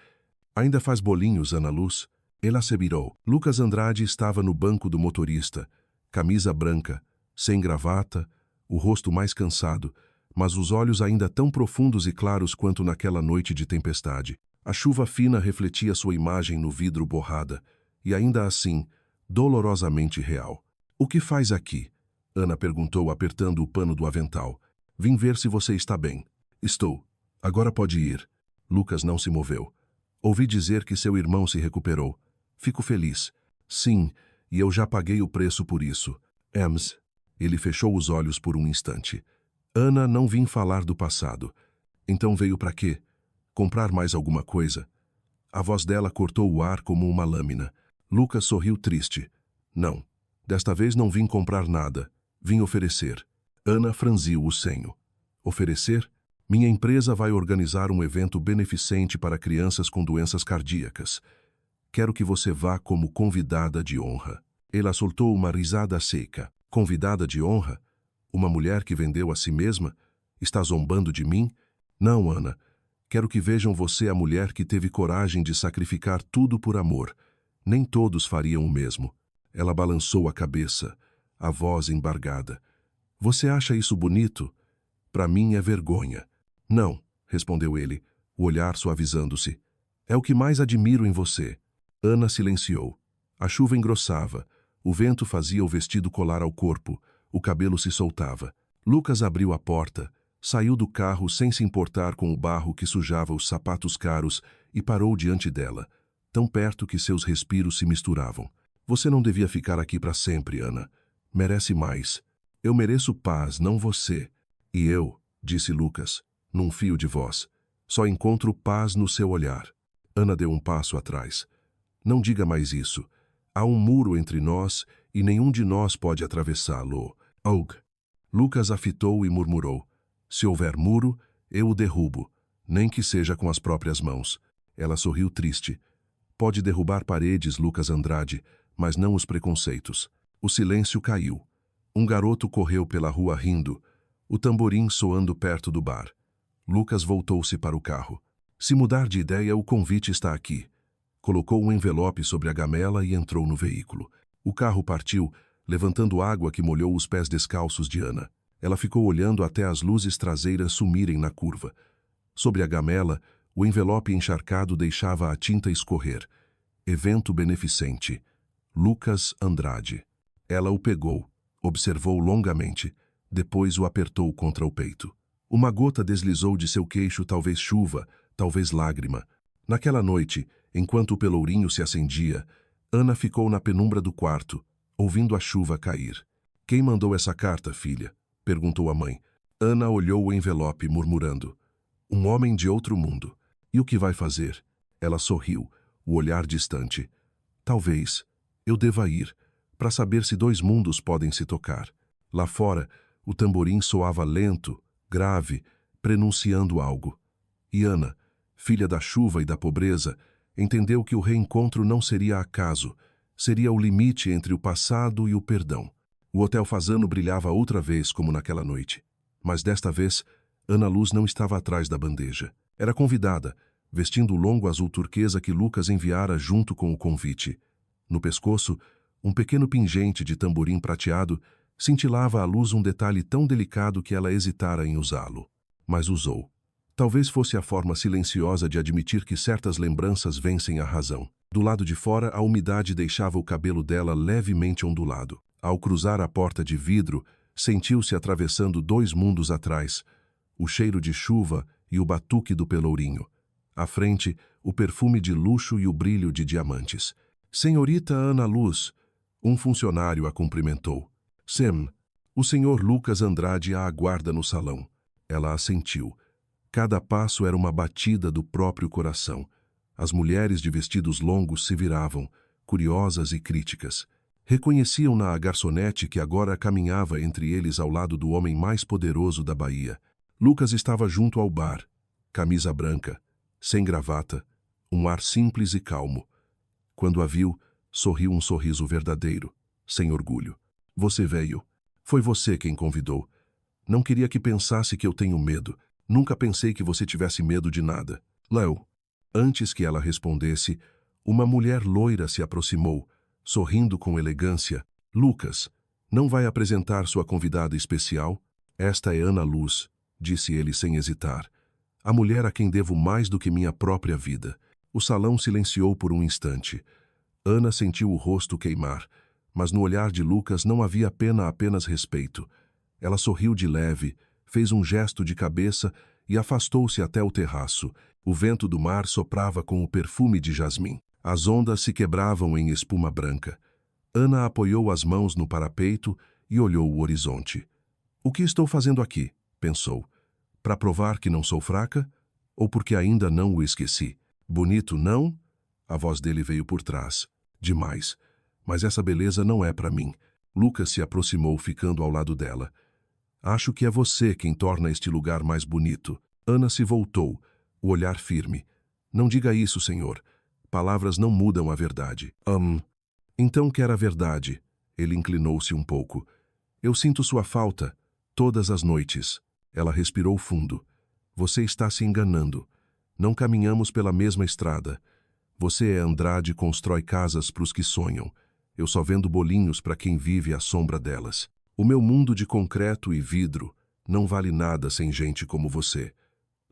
Ainda faz bolinhos, Ana Luz? Ela se virou. Lucas Andrade estava no banco do motorista, camisa branca, sem gravata, o rosto mais cansado, mas os olhos ainda tão profundos e claros quanto naquela noite de tempestade. A chuva fina refletia sua imagem no vidro borrada, e ainda assim, dolorosamente real. O que faz aqui? Ana perguntou, apertando o pano do avental. Vim ver se você está bem. Estou. Agora pode ir. Lucas não se moveu. Ouvi dizer que seu irmão se recuperou. Fico feliz. Sim, e eu já paguei o preço por isso. Ems. Ele fechou os olhos por um instante. Ana, não vim falar do passado. Então veio para quê? Comprar mais alguma coisa? A voz dela cortou o ar como uma lâmina. Lucas sorriu triste. Não, desta vez não vim comprar nada. Vim oferecer. Ana franziu o senho. Oferecer? Minha empresa vai organizar um evento beneficente para crianças com doenças cardíacas. Quero que você vá como convidada de honra. Ela soltou uma risada seca. Convidada de honra? Uma mulher que vendeu a si mesma? Está zombando de mim? Não, Ana. Quero que vejam você a mulher que teve coragem de sacrificar tudo por amor. Nem todos fariam o mesmo. Ela balançou a cabeça, a voz embargada. Você acha isso bonito? Para mim é vergonha. Não, respondeu ele, o olhar suavizando-se. É o que mais admiro em você. Ana silenciou. A chuva engrossava. O vento fazia o vestido colar ao corpo. O cabelo se soltava. Lucas abriu a porta, saiu do carro sem se importar com o barro que sujava os sapatos caros e parou diante dela, tão perto que seus respiros se misturavam. Você não devia ficar aqui para sempre, Ana. Merece mais. Eu mereço paz, não você. E eu, disse Lucas, num fio de voz, só encontro paz no seu olhar. Ana deu um passo atrás. Não diga mais isso. Há um muro entre nós e nenhum de nós pode atravessá-lo. Og. Lucas a fitou e murmurou. Se houver muro, eu o derrubo, nem que seja com as próprias mãos. Ela sorriu triste. Pode derrubar paredes, Lucas Andrade, mas não os preconceitos. O silêncio caiu. Um garoto correu pela rua rindo, o tamborim soando perto do bar. Lucas voltou-se para o carro. Se mudar de ideia, o convite está aqui. Colocou um envelope sobre a gamela e entrou no veículo. O carro partiu, levantando água que molhou os pés descalços de Ana. Ela ficou olhando até as luzes traseiras sumirem na curva. Sobre a gamela, o envelope encharcado deixava a tinta escorrer. Evento beneficente. Lucas Andrade. Ela o pegou, observou longamente, depois o apertou contra o peito. Uma gota deslizou de seu queixo, talvez chuva, talvez lágrima. Naquela noite, enquanto o pelourinho se acendia, Ana ficou na penumbra do quarto, ouvindo a chuva cair. Quem mandou essa carta, filha? Perguntou a mãe. Ana olhou o envelope, murmurando. Um homem de outro mundo. E o que vai fazer? Ela sorriu, o olhar distante. Talvez eu deva ir, para saber se dois mundos podem se tocar. Lá fora, o tamborim soava lento, grave, prenunciando algo. E Ana, filha da chuva e da pobreza, entendeu que o reencontro não seria acaso, seria o limite entre o passado e o perdão. O Hotel Fasano brilhava outra vez como naquela noite. Mas desta vez, Ana Luz não estava atrás da bandeja. Era convidada, vestindo o longo azul turquesa que Lucas enviara junto com o convite. No pescoço, um pequeno pingente de tamborim prateado cintilava à luz um detalhe tão delicado que ela hesitara em usá-lo. Mas usou. Talvez fosse a forma silenciosa de admitir que certas lembranças vencem a razão. Do lado de fora, a umidade deixava o cabelo dela levemente ondulado. Ao cruzar a porta de vidro, sentiu-se atravessando dois mundos atrás, o cheiro de chuva e o batuque do pelourinho. À frente, o perfume de luxo e o brilho de diamantes. Senhorita Ana Luz, um funcionário a cumprimentou. Sam, o senhor Lucas Andrade a aguarda no salão. Ela assentiu. Cada passo era uma batida do próprio coração. As mulheres de vestidos longos se viravam, curiosas e críticas. Reconheciam-na a garçonete que agora caminhava entre eles ao lado do homem mais poderoso da Bahia. Lucas estava junto ao bar, camisa branca, sem gravata, um ar simples e calmo. Quando a viu, sorriu um sorriso verdadeiro, sem orgulho. Você veio. Foi você quem convidou. Não queria que pensasse que eu tenho medo. Nunca pensei que você tivesse medo de nada. Léo. Antes que ela respondesse, uma mulher loira se aproximou, sorrindo com elegância. Lucas, não vai apresentar sua convidada especial? Esta é Ana Luz, disse ele sem hesitar. A mulher a quem devo mais do que minha própria vida. O salão silenciou por um instante. Ana sentiu o rosto queimar, mas no olhar de Lucas não havia pena, apenas respeito. Ela sorriu de leve, fez um gesto de cabeça e afastou-se até o terraço. O vento do mar soprava com o perfume de jasmim. As ondas se quebravam em espuma branca. Ana apoiou as mãos no parapeito e olhou o horizonte. O que estou fazendo aqui? Pensou. Para provar que não sou fraca? Ou porque ainda não o esqueci? Bonito, não? A voz dele veio por trás. Demais. Mas essa beleza não é para mim. Lucas se aproximou, ficando ao lado dela. Acho que é você quem torna este lugar mais bonito. Ana se voltou, o olhar firme. Não diga isso, senhor. Palavras não mudam a verdade. Então quer a verdade. Ele inclinou-se um pouco. Eu sinto sua falta, todas as noites. Ela respirou fundo. Você está se enganando. Não caminhamos pela mesma estrada. Você é Andrade e constrói casas para os que sonham. Eu só vendo bolinhos para quem vive à sombra delas. O meu mundo de concreto e vidro não vale nada sem gente como você.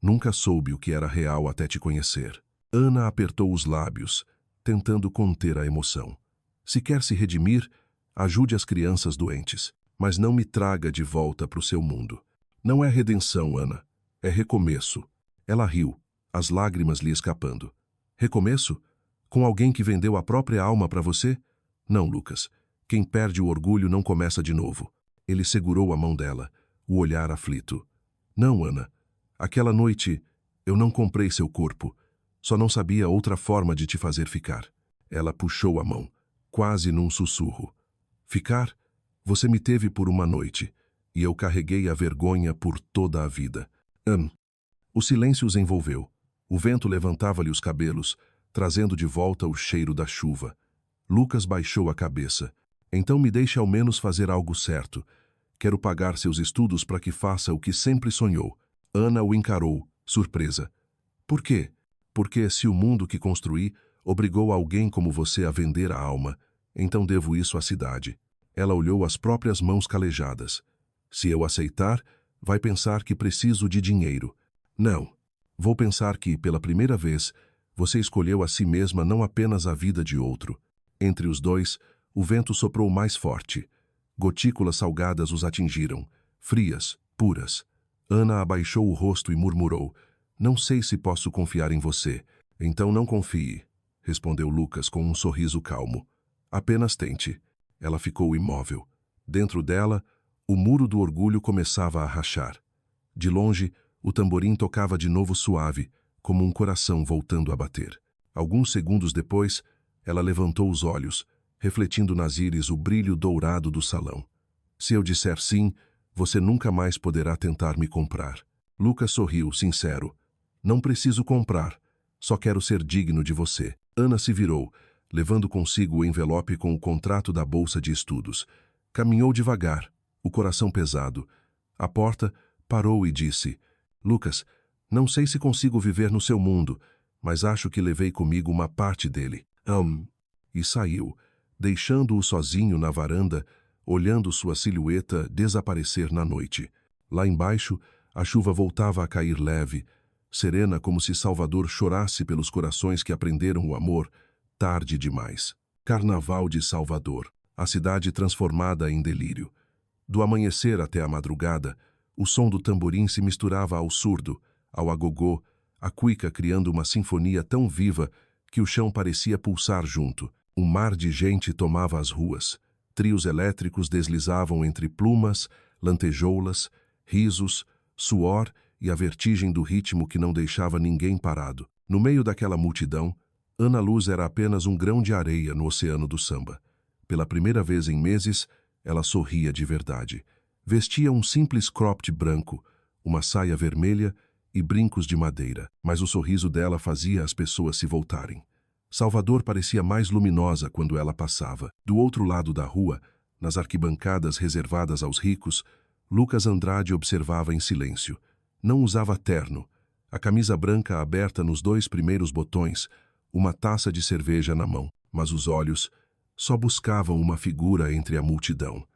Nunca soube o que era real até te conhecer. Ana apertou os lábios, tentando conter a emoção. Se quer se redimir, ajude as crianças doentes, mas não me traga de volta para o seu mundo. Não é redenção, Ana. É recomeço. Ela riu, as lágrimas lhe escapando. Recomeço? Com alguém que vendeu a própria alma para você? Não, Lucas. Quem perde o orgulho não começa de novo. Ele segurou a mão dela, o olhar aflito. Não, Ana. Aquela noite, eu não comprei seu corpo. Só não sabia outra forma de te fazer ficar. Ela puxou a mão, quase num sussurro. Ficar? Você me teve por uma noite, e eu carreguei a vergonha por toda a vida. O silêncio os envolveu. O vento levantava-lhe os cabelos, trazendo de volta o cheiro da chuva. Lucas baixou a cabeça. Então me deixe ao menos fazer algo certo. Quero pagar seus estudos para que faça o que sempre sonhou. Ana o encarou, surpresa. Por quê? Porque se o mundo que construí obrigou alguém como você a vender a alma, então devo isso à cidade. Ela olhou as próprias mãos calejadas. Se eu aceitar, vai pensar que preciso de dinheiro. Não. Vou pensar que, pela primeira vez, você escolheu a si mesma não apenas a vida de outro. Entre os dois, o vento soprou mais forte. Gotículas salgadas os atingiram, frias, puras. Ana abaixou o rosto e murmurou, não sei se posso confiar em você. Então não confie, respondeu Lucas com um sorriso calmo. Apenas tente. Ela ficou imóvel. Dentro dela, o muro do orgulho começava a rachar. De longe, o tamborim tocava de novo suave, como um coração voltando a bater. Alguns segundos depois, ela levantou os olhos, refletindo nas íris o brilho dourado do salão. Se eu disser sim, você nunca mais poderá tentar me comprar. Lucas sorriu, sincero. Não preciso comprar, só quero ser digno de você. Ana se virou, levando consigo o envelope com o contrato da bolsa de estudos. Caminhou devagar, o coração pesado. À porta, parou e disse, Lucas, não sei se consigo viver no seu mundo, mas acho que levei comigo uma parte dele. E saiu, deixando-o sozinho na varanda, olhando sua silhueta desaparecer na noite. Lá embaixo, a chuva voltava a cair leve, serena como se Salvador chorasse pelos corações que aprenderam o amor, tarde demais. Carnaval de Salvador, a cidade transformada em delírio. Do amanhecer até a madrugada, o som do tamborim se misturava ao surdo, ao agogô, a cuica criando uma sinfonia tão viva que o chão parecia pulsar junto. Um mar de gente tomava as ruas. Trios elétricos deslizavam entre plumas, lantejoulas, risos, suor e a vertigem do ritmo que não deixava ninguém parado. No meio daquela multidão, Ana Luz era apenas um grão de areia no oceano do samba. Pela primeira vez em meses, ela sorria de verdade. Vestia um simples cropped branco, uma saia vermelha e brincos de madeira, mas o sorriso dela fazia as pessoas se voltarem. Salvador parecia mais luminosa quando ela passava. Do outro lado da rua, nas arquibancadas reservadas aos ricos, Lucas Andrade observava em silêncio. Não usava terno, a camisa branca aberta nos 2 primeiros botões, uma taça de cerveja na mão, mas os olhos só buscavam uma figura entre a multidão.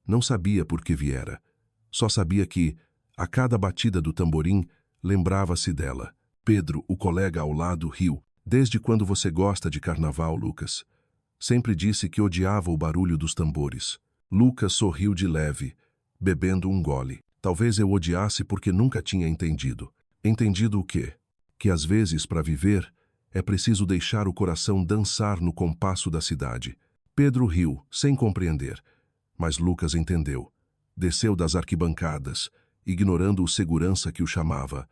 Não sabia por que viera. Só sabia que, a cada batida do tamborim, lembrava-se dela. Pedro, o colega ao lado, riu. Desde quando você gosta de carnaval, Lucas? Sempre disse que odiava o barulho dos tambores. Lucas sorriu de leve, bebendo um gole. Talvez eu odiasse porque nunca tinha entendido. Entendido o quê? Que às vezes, para viver, é preciso deixar o coração dançar no compasso da cidade. Pedro riu, sem compreender. Mas Lucas entendeu. Desceu das arquibancadas, ignorando o segurança que o chamava.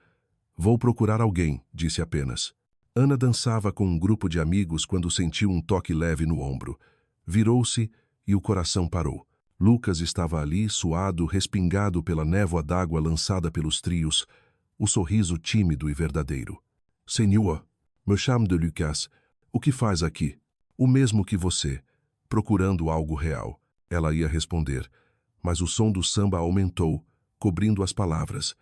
Vou procurar alguém, disse apenas. Ana dançava com um grupo de amigos quando sentiu um toque leve no ombro. Virou-se e o coração parou. Lucas estava ali, suado, respingado pela névoa d'água lançada pelos trios, o sorriso tímido e verdadeiro. Senhor, me chamo de Lucas. O que faz aqui? O mesmo que você, procurando algo real. Ela ia responder, mas o som do samba aumentou, cobrindo as palavras.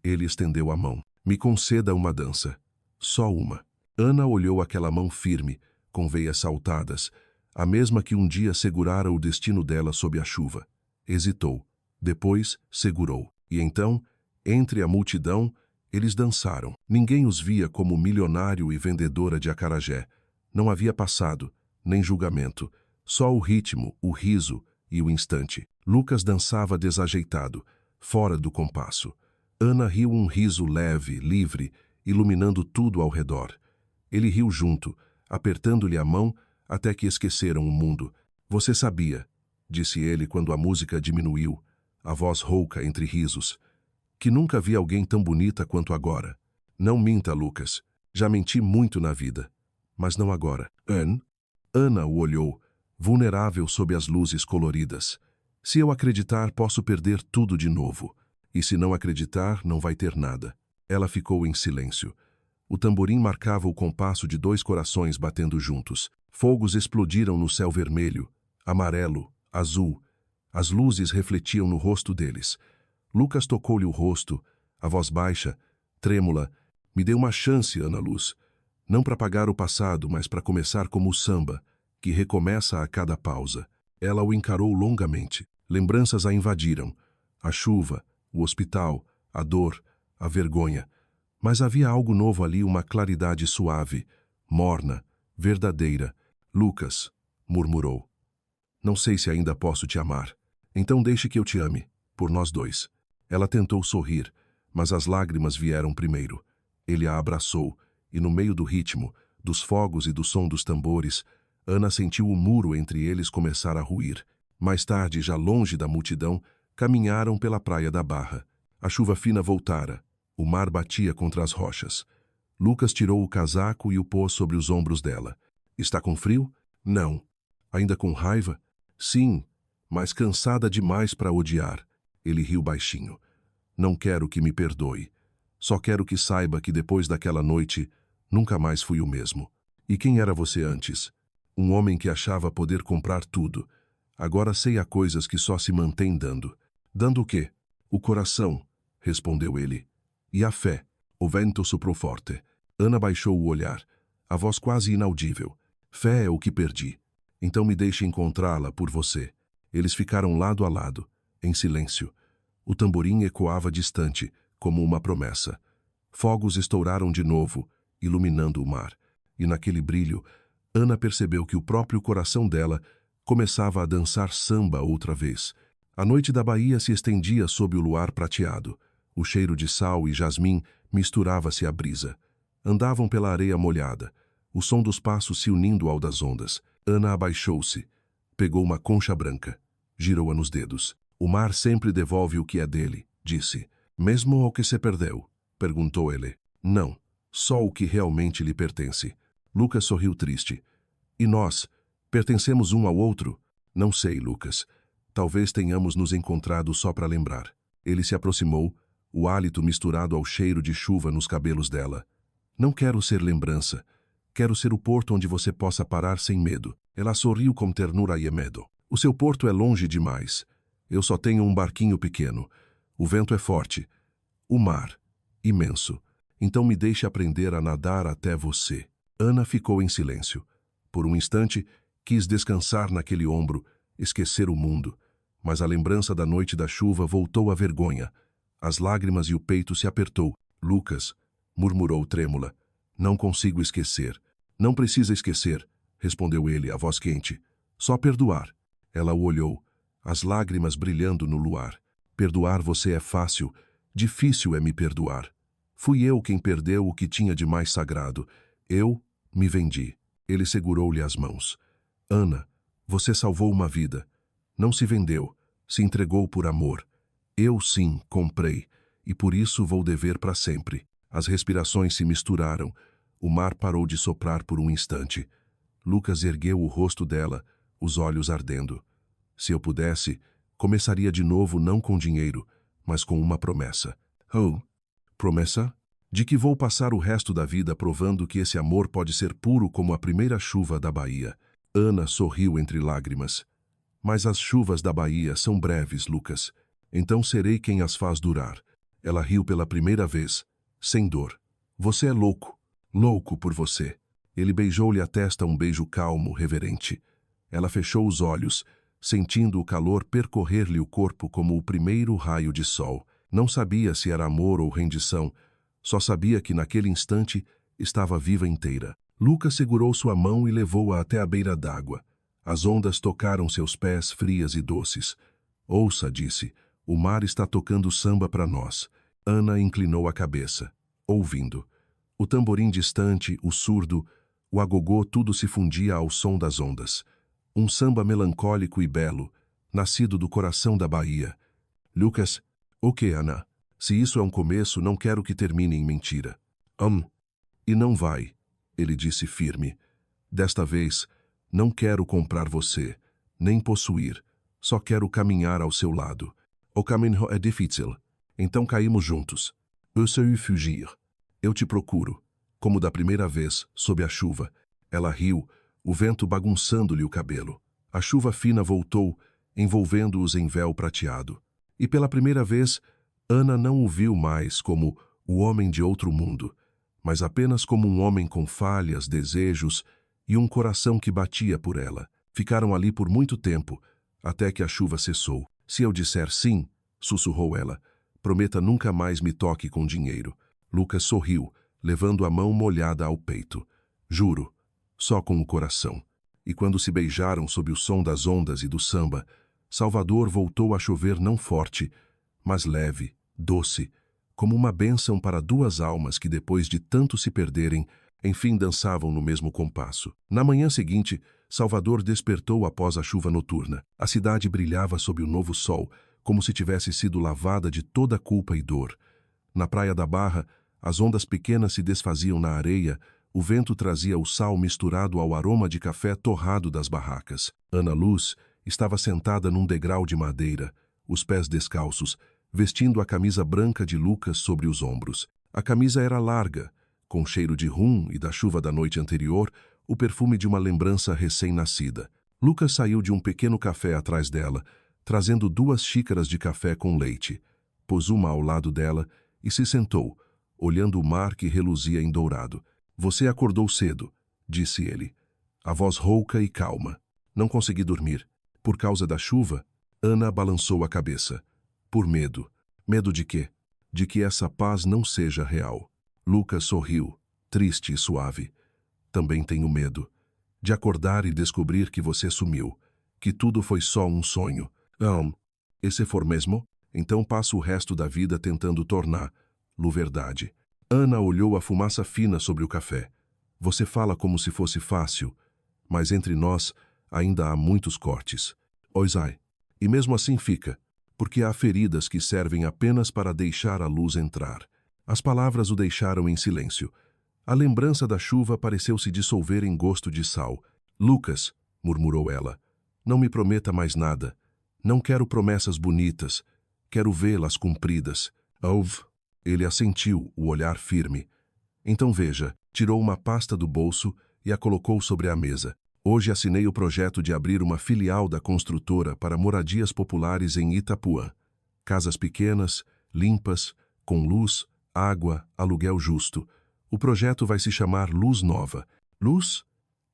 Ele estendeu a mão. Me conceda uma dança. Só uma. Ana olhou aquela mão firme, com veias saltadas, a mesma que um dia segurara o destino dela sob a chuva. Hesitou. Depois, segurou. E então, entre a multidão, eles dançaram. Ninguém os via como milionário e vendedora de acarajé. Não havia passado, nem julgamento. Só o ritmo, o riso e o instante. Lucas dançava desajeitado, fora do compasso. Ana riu um riso leve, livre, iluminando tudo ao redor. Ele riu junto, apertando-lhe a mão até que esqueceram o mundo. Você sabia, disse ele quando a música diminuiu, a voz rouca entre risos, que nunca vi alguém tão bonita quanto agora. Não minta, Lucas. Já menti muito na vida. Mas não agora. Ana o olhou, vulnerável sob as luzes coloridas. Se eu acreditar, posso perder tudo de novo. E se não acreditar, não vai ter nada. Ela ficou em silêncio. O tamborim marcava o compasso de dois corações batendo juntos. Fogos explodiram no céu vermelho, amarelo, azul. As luzes refletiam no rosto deles. Lucas tocou-lhe o rosto, a voz baixa, trêmula. Me dê uma chance, Ana Luz. Não para apagar o passado, mas para começar como o samba, que recomeça a cada pausa. Ela o encarou longamente. Lembranças a invadiram. A chuva, o hospital, a dor, a vergonha. Mas havia algo novo ali, uma claridade suave, morna, verdadeira. Lucas, murmurou. Não sei se ainda posso te amar. Então deixe que eu te ame, por nós dois. Ela tentou sorrir, mas as lágrimas vieram primeiro. Ele a abraçou, e no meio do ritmo, dos fogos e do som dos tambores, Ana sentiu o muro entre eles começar a ruir. Mais tarde, já longe da multidão, caminharam pela praia da Barra. A chuva fina voltara. O mar batia contra as rochas. Lucas tirou o casaco e o pôs sobre os ombros dela. Está com frio? Não. Ainda com raiva? Sim, mas cansada demais para odiar. Ele riu baixinho. Não quero que me perdoe. Só quero que saiba que depois daquela noite, nunca mais fui o mesmo. E quem era você antes? Um homem que achava poder comprar tudo. Agora sei há coisas que só se mantém dando. Dando o quê? O coração, respondeu ele. E a fé. O vento soprou forte. Ana baixou o olhar, a voz quase inaudível. Fé é o que perdi. Então me deixe encontrá-la por você. Eles ficaram lado a lado, em silêncio. O tamborim ecoava distante, como uma promessa. Fogos estouraram de novo, iluminando o mar. E naquele brilho, Ana percebeu que o próprio coração dela começava a dançar samba outra vez. A noite da Bahia se estendia sob o luar prateado. O cheiro de sal e jasmim misturava-se à brisa. Andavam pela areia molhada, o som dos passos se unindo ao das ondas. Ana abaixou-se, pegou uma concha branca, girou-a nos dedos. O mar sempre devolve o que é dele, disse. Mesmo ao que se perdeu? Perguntou ele. Não, só o que realmente lhe pertence. Lucas sorriu triste. E nós, pertencemos um ao outro? Não sei, Lucas. Talvez tenhamos nos encontrado só para lembrar. Ele se aproximou, o hálito misturado ao cheiro de chuva nos cabelos dela. Não quero ser lembrança. Quero ser o porto onde você possa parar sem medo. Ela sorriu com ternura e medo. O seu porto é longe demais. Eu só tenho um barquinho pequeno. O vento é forte. O mar, imenso. Então me deixe aprender a nadar até você. Ana ficou em silêncio. Por um instante, quis descansar naquele ombro, esquecer o mundo. Mas a lembrança da noite da chuva voltou à vergonha. As lágrimas e o peito se apertou. Lucas, murmurou trêmula. Não consigo esquecer. Não precisa esquecer, respondeu ele, a voz quente. Só perdoar. Ela o olhou, as lágrimas brilhando no luar. Perdoar você é fácil, difícil é me perdoar. Fui eu quem perdeu o que tinha de mais sagrado. Eu me vendi. Ele segurou-lhe as mãos. Ana, você salvou uma vida. Não se vendeu, se entregou por amor. Eu, sim, comprei, e por isso vou dever para sempre. As respirações se misturaram. O mar parou de soprar por um instante. Lucas ergueu o rosto dela, os olhos ardendo. Se eu pudesse, começaria de novo não com dinheiro, mas com uma promessa. Oh, promessa? De que vou passar o resto da vida provando que esse amor pode ser puro como a primeira chuva da Bahia. Ana sorriu entre lágrimas. Mas as chuvas da Bahia são breves, Lucas. Então serei quem as faz durar. Ela riu pela primeira vez, sem dor. Você é louco, louco por você. Ele beijou-lhe a testa um beijo calmo, reverente. Ela fechou os olhos, sentindo o calor percorrer-lhe o corpo como o primeiro raio de sol. Não sabia se era amor ou rendição, só sabia que naquele instante estava viva inteira. Lucas segurou sua mão e levou-a até a beira d'água. As ondas tocaram seus pés frias e doces. Ouça, disse, o mar está tocando samba para nós. Ana inclinou a cabeça, ouvindo. O tamborim distante, o surdo, o agogô, tudo se fundia ao som das ondas. Um samba melancólico e belo, nascido do coração da Bahia. Lucas, o que, Ana? Se isso é um começo, não quero que termine em mentira. E não vai, ele disse firme. Desta vez, não quero comprar você, nem possuir. Só quero caminhar ao seu lado. O caminho é difícil, então caímos juntos. Eu sei fugir. Eu te procuro, como da primeira vez, sob a chuva. Ela riu, o vento bagunçando-lhe o cabelo. A chuva fina voltou, envolvendo-os em véu prateado. E pela primeira vez, Ana não o viu mais como o homem de outro mundo, mas apenas como um homem com falhas, desejos e um coração que batia por ela. Ficaram ali por muito tempo, até que a chuva cessou. Se eu disser sim, sussurrou ela, prometa nunca mais me toque com dinheiro. Lucas sorriu, levando a mão molhada ao peito. Juro, só com o coração. E quando se beijaram sob o som das ondas e do samba, Salvador voltou a chover não forte, mas leve, doce, como uma bênção para duas almas que depois de tanto se perderem, enfim dançavam no mesmo compasso. Na manhã seguinte, Salvador despertou após a chuva noturna. A cidade brilhava sob o novo sol, como se tivesse sido lavada de toda culpa e dor. Na praia da Barra, as ondas pequenas se desfaziam na areia, o vento trazia o sal misturado ao aroma de café torrado das barracas. Ana Luz estava sentada num degrau de madeira, os pés descalços, vestindo a camisa branca de Lucas sobre os ombros. A camisa era larga, com cheiro de rum e da chuva da noite anterior, o perfume de uma lembrança recém-nascida. Lucas saiu de um pequeno café atrás dela, trazendo 2 xícaras de café com leite. Pôs uma ao lado dela e se sentou, olhando o mar que reluzia em dourado. Você acordou cedo, disse ele. A voz rouca e calma. Não consegui dormir. Por causa da chuva, Ana balançou a cabeça. Por medo. Medo de quê? De que essa paz não seja real. Lucas sorriu, triste e suave. Também tenho medo. De acordar e descobrir que você sumiu. Que tudo foi só um sonho. E se for mesmo, então passo o resto da vida tentando torná-lo verdade. Ana olhou a fumaça fina sobre o café. Você fala como se fosse fácil, mas entre nós ainda há muitos cortes. Oisai. E mesmo assim fica, porque há feridas que servem apenas para deixar a luz entrar. As palavras o deixaram em silêncio. A lembrança da chuva pareceu se dissolver em gosto de sal. Lucas, murmurou ela, não me prometa mais nada. Não quero promessas bonitas. Quero vê-las cumpridas. Ele assentiu, o olhar firme. Então veja, tirou uma pasta do bolso e a colocou sobre a mesa. Hoje assinei o projeto de abrir uma filial da construtora para moradias populares em Itapuã. Casas pequenas, limpas, com luz, água, aluguel justo. O projeto vai se chamar Luz Nova. Luz?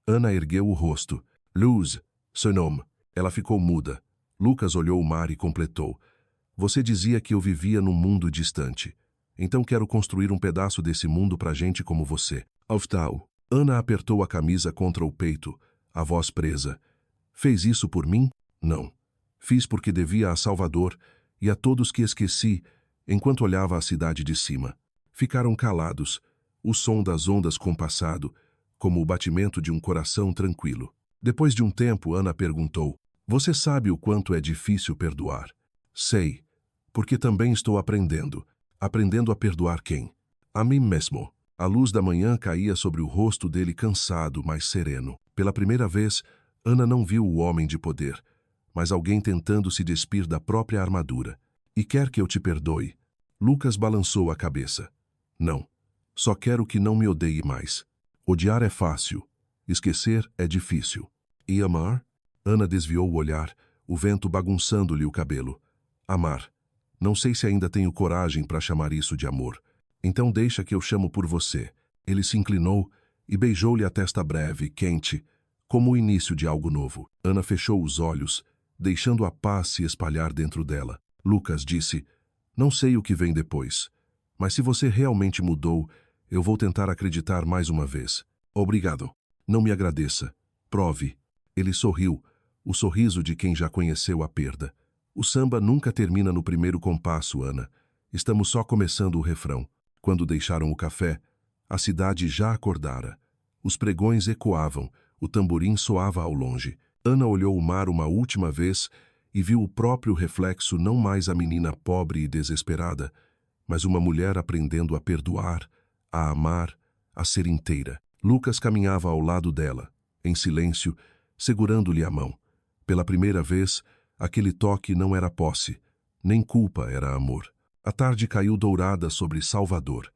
Ana ergueu o rosto. Luz, seu nome. Ela ficou muda. Lucas olhou o mar e completou. Você dizia que eu vivia num mundo distante. Então quero construir um pedaço desse mundo pra gente como você. Auftal. Ana apertou a camisa contra o peito, a voz presa. Fez isso por mim? Não. Fiz porque devia a Salvador e a todos que esqueci enquanto olhava a cidade de cima. Ficaram calados, o som das ondas compassado, como o batimento de um coração tranquilo. Depois de um tempo, Ana perguntou, Você sabe o quanto é difícil perdoar. Sei, porque também estou aprendendo. Aprendendo a perdoar quem? A mim mesmo. A luz da manhã caía sobre o rosto dele cansado, mas sereno. Pela primeira vez, Ana não viu o homem de poder, mas alguém tentando se despir da própria armadura. E quer que eu te perdoe? Lucas balançou a cabeça. Não. Só quero que não me odeie mais. Odiar é fácil. Esquecer é difícil. E amar? Ana desviou o olhar, o vento bagunçando-lhe o cabelo. Amar. Não sei se ainda tenho coragem para chamar isso de amor. Então deixa que eu chamo por você. Ele se inclinou e beijou-lhe a testa breve, quente, como o início de algo novo. Ana fechou os olhos, deixando a paz se espalhar dentro dela. Lucas disse, não sei o que vem depois, mas se você realmente mudou, eu vou tentar acreditar mais uma vez. Obrigado. Não me agradeça. Prove. Ele sorriu, o sorriso de quem já conheceu a perda. O samba nunca termina no primeiro compasso, Ana. Estamos só começando o refrão. Quando deixaram o café, a cidade já acordara. Os pregões ecoavam, o tamborim soava ao longe. Ana olhou o mar uma última vez e viu o próprio reflexo, não mais a menina pobre e desesperada, mas uma mulher aprendendo a perdoar, a amar, a ser inteira. Lucas caminhava ao lado dela, em silêncio, segurando-lhe a mão. Pela primeira vez, aquele toque não era posse, nem culpa, era amor. A tarde caiu dourada sobre Salvador.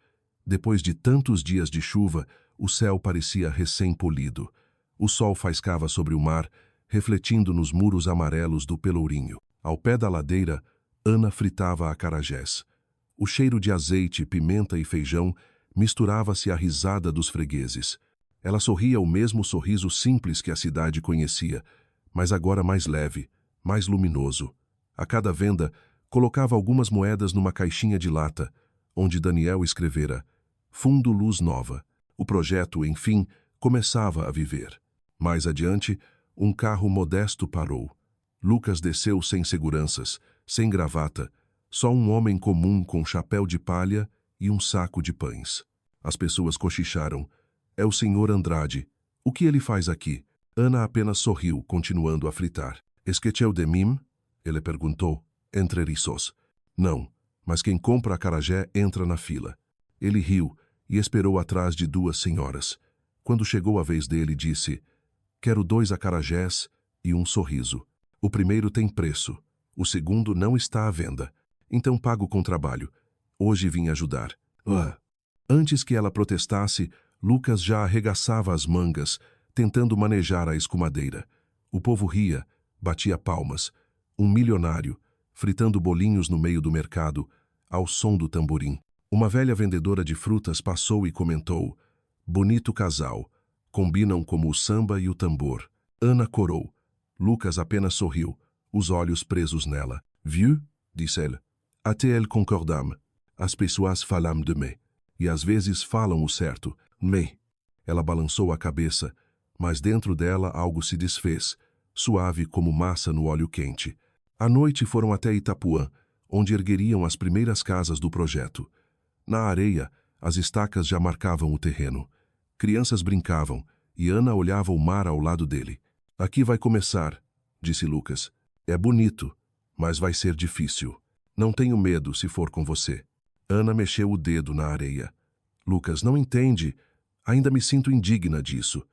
Depois de tantos dias de chuva, o céu parecia recém-polido. O sol faiscava sobre o mar, refletindo nos muros amarelos do Pelourinho. Ao pé da ladeira, Ana fritava acarajés. O cheiro de azeite, pimenta e feijão misturava-se à risada dos fregueses. Ela sorria o mesmo sorriso simples que a cidade conhecia, mas agora mais leve, mais luminoso. A cada venda, colocava algumas moedas numa caixinha de lata, onde Daniel escrevera Fundo Luz Nova. O projeto, enfim, começava a viver. Mais adiante, um carro modesto parou. Lucas desceu sem seguranças, sem gravata, só um homem comum com chapéu de palha e um saco de pães. As pessoas cochicharam. É o senhor Andrade. O que ele faz aqui? Ana apenas sorriu, continuando a fritar. Esqueceu de mim? Ele perguntou, entre risos. Não, mas quem compra acarajé entra na fila. Ele riu e esperou atrás de duas senhoras. Quando chegou a vez dele, disse, quero 2 acarajés e um sorriso. O primeiro tem preço, o segundo não está à venda. Então pago com trabalho. Hoje vim ajudar. Antes que ela protestasse, Lucas já arregaçava as mangas, tentando manejar a escumadeira. O povo ria, batia palmas. Um milionário, fritando bolinhos no meio do mercado, ao som do tamborim. Uma velha vendedora de frutas passou e comentou, bonito casal, combinam como o samba e o tambor. Ana corou. Lucas apenas sorriu, os olhos presos nela. Viu? Disse ele. Até elle concordam. As pessoas falam de mim. E às vezes falam o certo. Me. Ela balançou a cabeça, mas dentro dela algo se desfez, suave como massa no óleo quente. À noite foram até Itapuã, onde ergueriam as primeiras casas do projeto. Na areia, as estacas já marcavam o terreno. Crianças brincavam, e Ana olhava o mar ao lado dele. Aqui vai começar, disse Lucas. É bonito, mas vai ser difícil. Não tenho medo se for com você. Ana mexeu o dedo na areia. Lucas, não entende. Ainda me sinto indigna disso.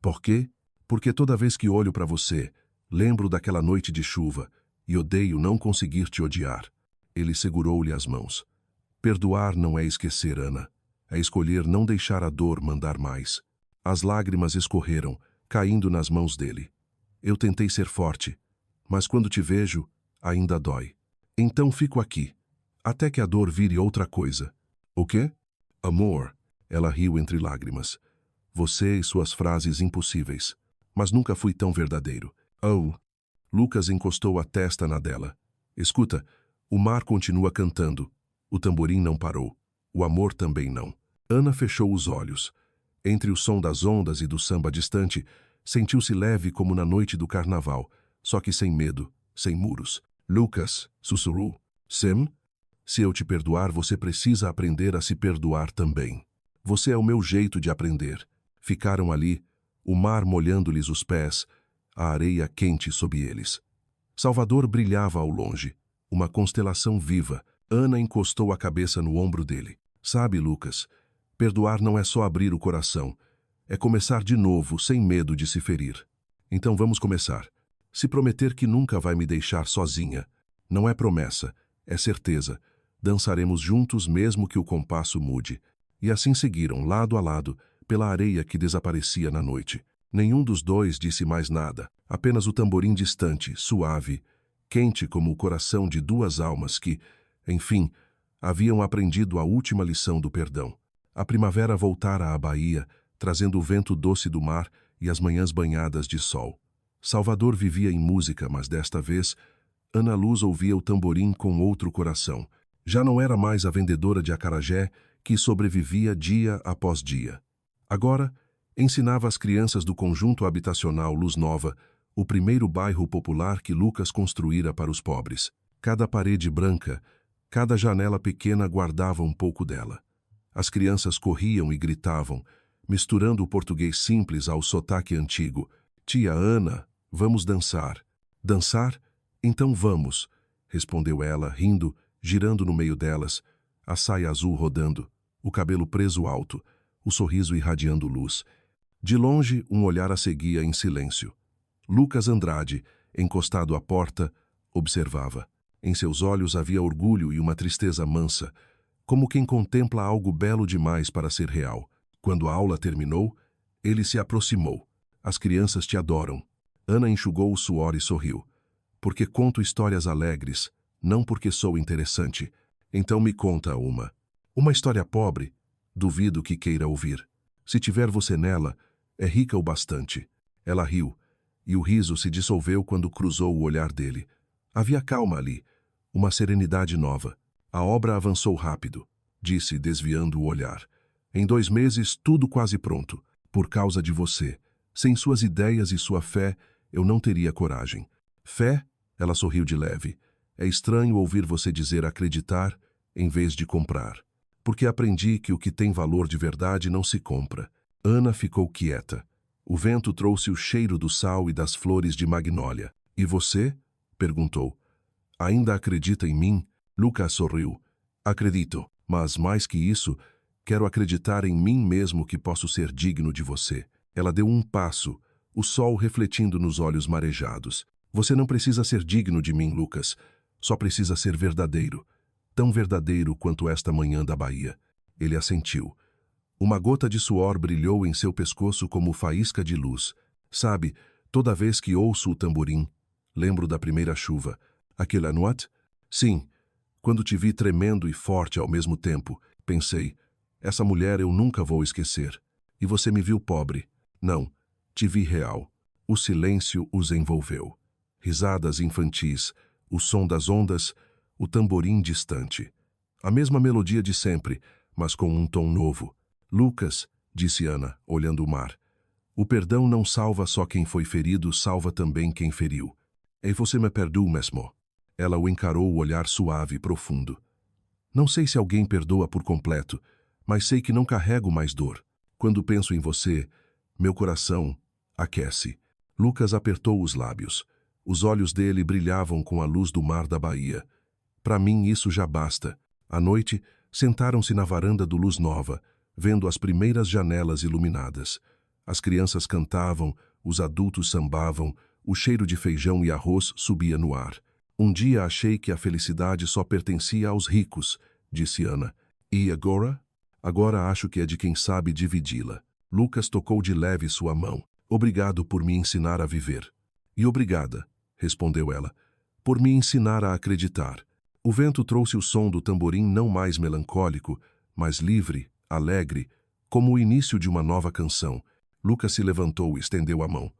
Por quê? Porque toda vez que olho para você, lembro daquela noite de chuva e odeio não conseguir te odiar. Ele segurou-lhe as mãos. Perdoar não é esquecer, Ana. É escolher não deixar a dor mandar mais. As lágrimas escorreram, caindo nas mãos dele. Eu tentei ser forte, mas quando te vejo, ainda dói. Então fico aqui, até que a dor vire outra coisa. O quê? Amor. Ela riu entre lágrimas. Você e suas frases impossíveis. Mas nunca fui tão verdadeiro. Oh. Lucas encostou a testa na dela. Escuta, o mar continua cantando. O tamborim não parou. O amor também não. Ana fechou os olhos. Entre o som das ondas e do samba distante, sentiu-se leve como na noite do carnaval, só que sem medo, sem muros. Lucas, sussurrou. Sim? Se eu te perdoar, você precisa aprender a se perdoar também. Você é o meu jeito de aprender. Ficaram ali, o mar molhando-lhes os pés, a areia quente sob eles. Salvador brilhava ao longe, uma constelação viva. Ana encostou a cabeça no ombro dele. Sabe, Lucas, perdoar não é só abrir o coração, é começar de novo, sem medo de se ferir. Então vamos começar. Se prometer que nunca vai me deixar sozinha. Não é promessa, é certeza. Dançaremos juntos mesmo que o compasso mude. E assim seguiram, lado a lado, pela areia que desaparecia na noite. Nenhum dos dois disse mais nada, apenas o tamborim distante, suave, quente como o coração de duas almas que, enfim, haviam aprendido a última lição do perdão. A primavera voltara à Bahia, trazendo o vento doce do mar e as manhãs banhadas de sol. Salvador vivia em música, mas desta vez, Ana Luz ouvia o tamborim com outro coração. Já não era mais a vendedora de acarajé que sobrevivia dia após dia. Agora, ensinava às crianças do conjunto habitacional Luz Nova, o primeiro bairro popular que Lucas construíra para os pobres. Cada parede branca, cada janela pequena guardava um pouco dela. As crianças corriam e gritavam, misturando o português simples ao sotaque antigo. Tia Ana, vamos dançar. Dançar? Então vamos, respondeu ela, rindo, girando no meio delas, a saia azul rodando, o cabelo preso alto, o sorriso irradiando luz. De longe, um olhar a seguia em silêncio. Lucas Andrade, encostado à porta, observava. Em seus olhos havia orgulho e uma tristeza mansa, como quem contempla algo belo demais para ser real. Quando a aula terminou, ele se aproximou. As crianças te adoram. Ana enxugou o suor e sorriu. Porque conto histórias alegres, não porque sou interessante. Então me conta uma. Uma história pobre? Duvido que queira ouvir. Se tiver você nela, é rica o bastante. Ela riu, e o riso se dissolveu quando cruzou o olhar dele. Havia calma ali, uma serenidade nova. A obra avançou rápido, disse, desviando o olhar. Em 2 meses, tudo quase pronto. Por causa de você. Sem suas ideias e sua fé, eu não teria coragem. Fé? Ela sorriu de leve. É estranho ouvir você dizer acreditar em vez de comprar. Porque aprendi que o que tem valor de verdade não se compra. Ana ficou quieta. O vento trouxe o cheiro do sal e das flores de magnólia. E você? Perguntou. Ainda acredita em mim? Lucas sorriu. Acredito, mas mais que isso, quero acreditar em mim mesmo que posso ser digno de você. Ela deu um passo, o sol refletindo nos olhos marejados. Você não precisa ser digno de mim, Lucas. Só precisa ser verdadeiro. Tão verdadeiro quanto esta manhã da Bahia. Ele assentiu. Uma gota de suor brilhou em seu pescoço como faísca de luz. Sabe, toda vez que ouço o tamborim, lembro da primeira chuva. Aquele anuat? Sim. Quando te vi tremendo e forte ao mesmo tempo, pensei, essa mulher eu nunca vou esquecer. E você me viu pobre. Não, te vi real. O silêncio os envolveu. Risadas infantis, o som das ondas, o tamborim distante. A mesma melodia de sempre, mas com um tom novo. Lucas, disse Ana, olhando o mar. O perdão não salva só quem foi ferido, salva também quem feriu. E você me perdoa mesmo? Ela o encarou, o olhar suave e profundo. Não sei se alguém perdoa por completo, mas sei que não carrego mais dor. Quando penso em você, meu coração aquece. Lucas apertou os lábios. Os olhos dele brilhavam com a luz do mar da Bahia. Para mim isso já basta. À noite, sentaram-se na varanda do Luz Nova, vendo as primeiras janelas iluminadas. As crianças cantavam, os adultos sambavam, o cheiro de feijão e arroz subia no ar. Um dia achei que a felicidade só pertencia aos ricos, disse Ana. E agora? Agora acho que é de quem sabe dividi-la. Lucas tocou de leve sua mão. Obrigado por me ensinar a viver. E obrigada, respondeu ela, por me ensinar a acreditar. O vento trouxe o som do tamborim não mais melancólico, mas livre, alegre, como o início de uma nova canção. Lucas se levantou e estendeu a mão.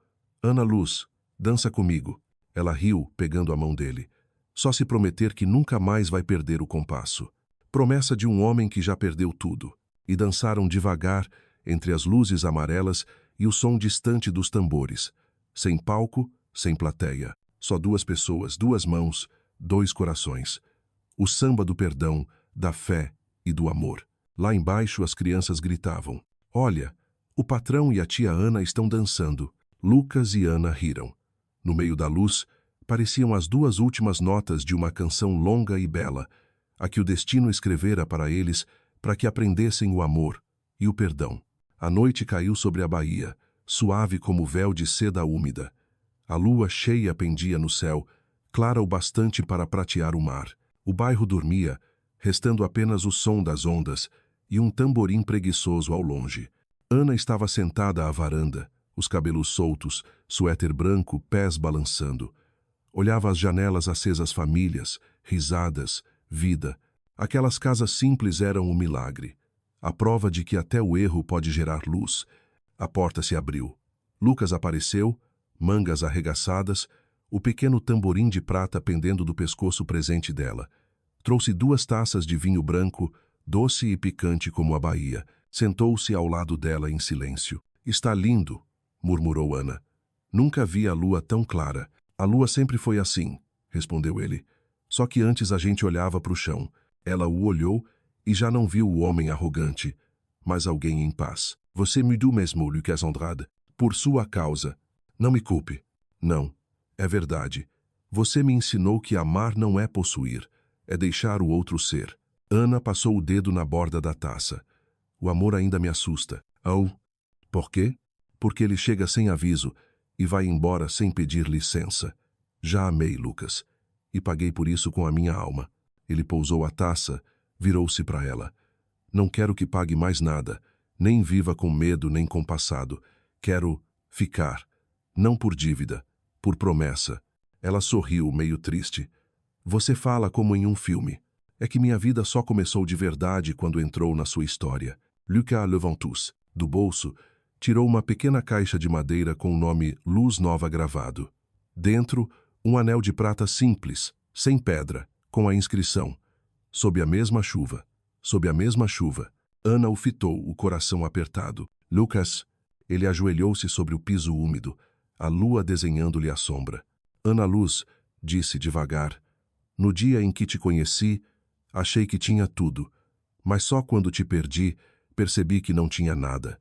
Ana Luz, dança comigo. Ela riu, pegando a mão dele. Só se prometer que nunca mais vai perder o compasso. Promessa de um homem que já perdeu tudo. E dançaram devagar, entre as luzes amarelas e o som distante dos tambores. Sem palco, sem plateia. Só 2 pessoas, 2 mãos, 2 corações. O samba do perdão, da fé e do amor. Lá embaixo as crianças gritavam. Olha, o patrão e a tia Ana estão dançando. Lucas e Ana riram. No meio da luz, pareciam as duas últimas notas de uma canção longa e bela, a que o destino escrevera para eles para que aprendessem o amor e o perdão. A noite caiu sobre a baía, suave como véu de seda úmida. A lua cheia pendia no céu, clara o bastante para pratear o mar. O bairro dormia, restando apenas o som das ondas e um tamborim preguiçoso ao longe. Ana estava sentada à varanda, os cabelos soltos, suéter branco, pés balançando. Olhava as janelas acesas famílias, risadas, vida. Aquelas casas simples eram um milagre. A prova de que até o erro pode gerar luz. A porta se abriu. Lucas apareceu, mangas arregaçadas, o pequeno tamborim de prata pendendo do pescoço presente dela. Trouxe 2 taças de vinho branco, doce e picante como a Bahia. Sentou-se ao lado dela em silêncio. Está lindo, murmurou Ana. Nunca vi a lua tão clara. A lua sempre foi assim, respondeu ele. Só que antes a gente olhava para o chão. Ela o olhou e já não viu o homem arrogante, mas alguém em paz. Você mudou mesmo, Lucas Andrade, por sua causa. Não me culpe. Não, é verdade. Você me ensinou que amar não é possuir, é deixar o outro ser. Ana passou o dedo na borda da taça. O amor ainda me assusta. Oh, por quê? Porque ele chega sem aviso e vai embora sem pedir licença. Já amei, Lucas, e paguei por isso com a minha alma. Ele pousou a taça, virou-se para ela. Não quero que pague mais nada, nem viva com medo nem com passado. Quero ficar, não por dívida, por promessa. Ela sorriu, meio triste. Você fala como em um filme. É que minha vida só começou de verdade quando entrou na sua história. Lucas Leventus, do bolso, tirou uma pequena caixa de madeira com o nome Luz Nova gravado. Dentro, um anel de prata simples, sem pedra, com a inscrição: sob a mesma chuva, sob a mesma chuva. Ana o fitou, o coração apertado. Lucas, ele ajoelhou-se sobre o piso úmido, a lua desenhando-lhe a sombra. Ana Luz, disse devagar, no dia em que te conheci, achei que tinha tudo, mas só quando te perdi, percebi que não tinha nada.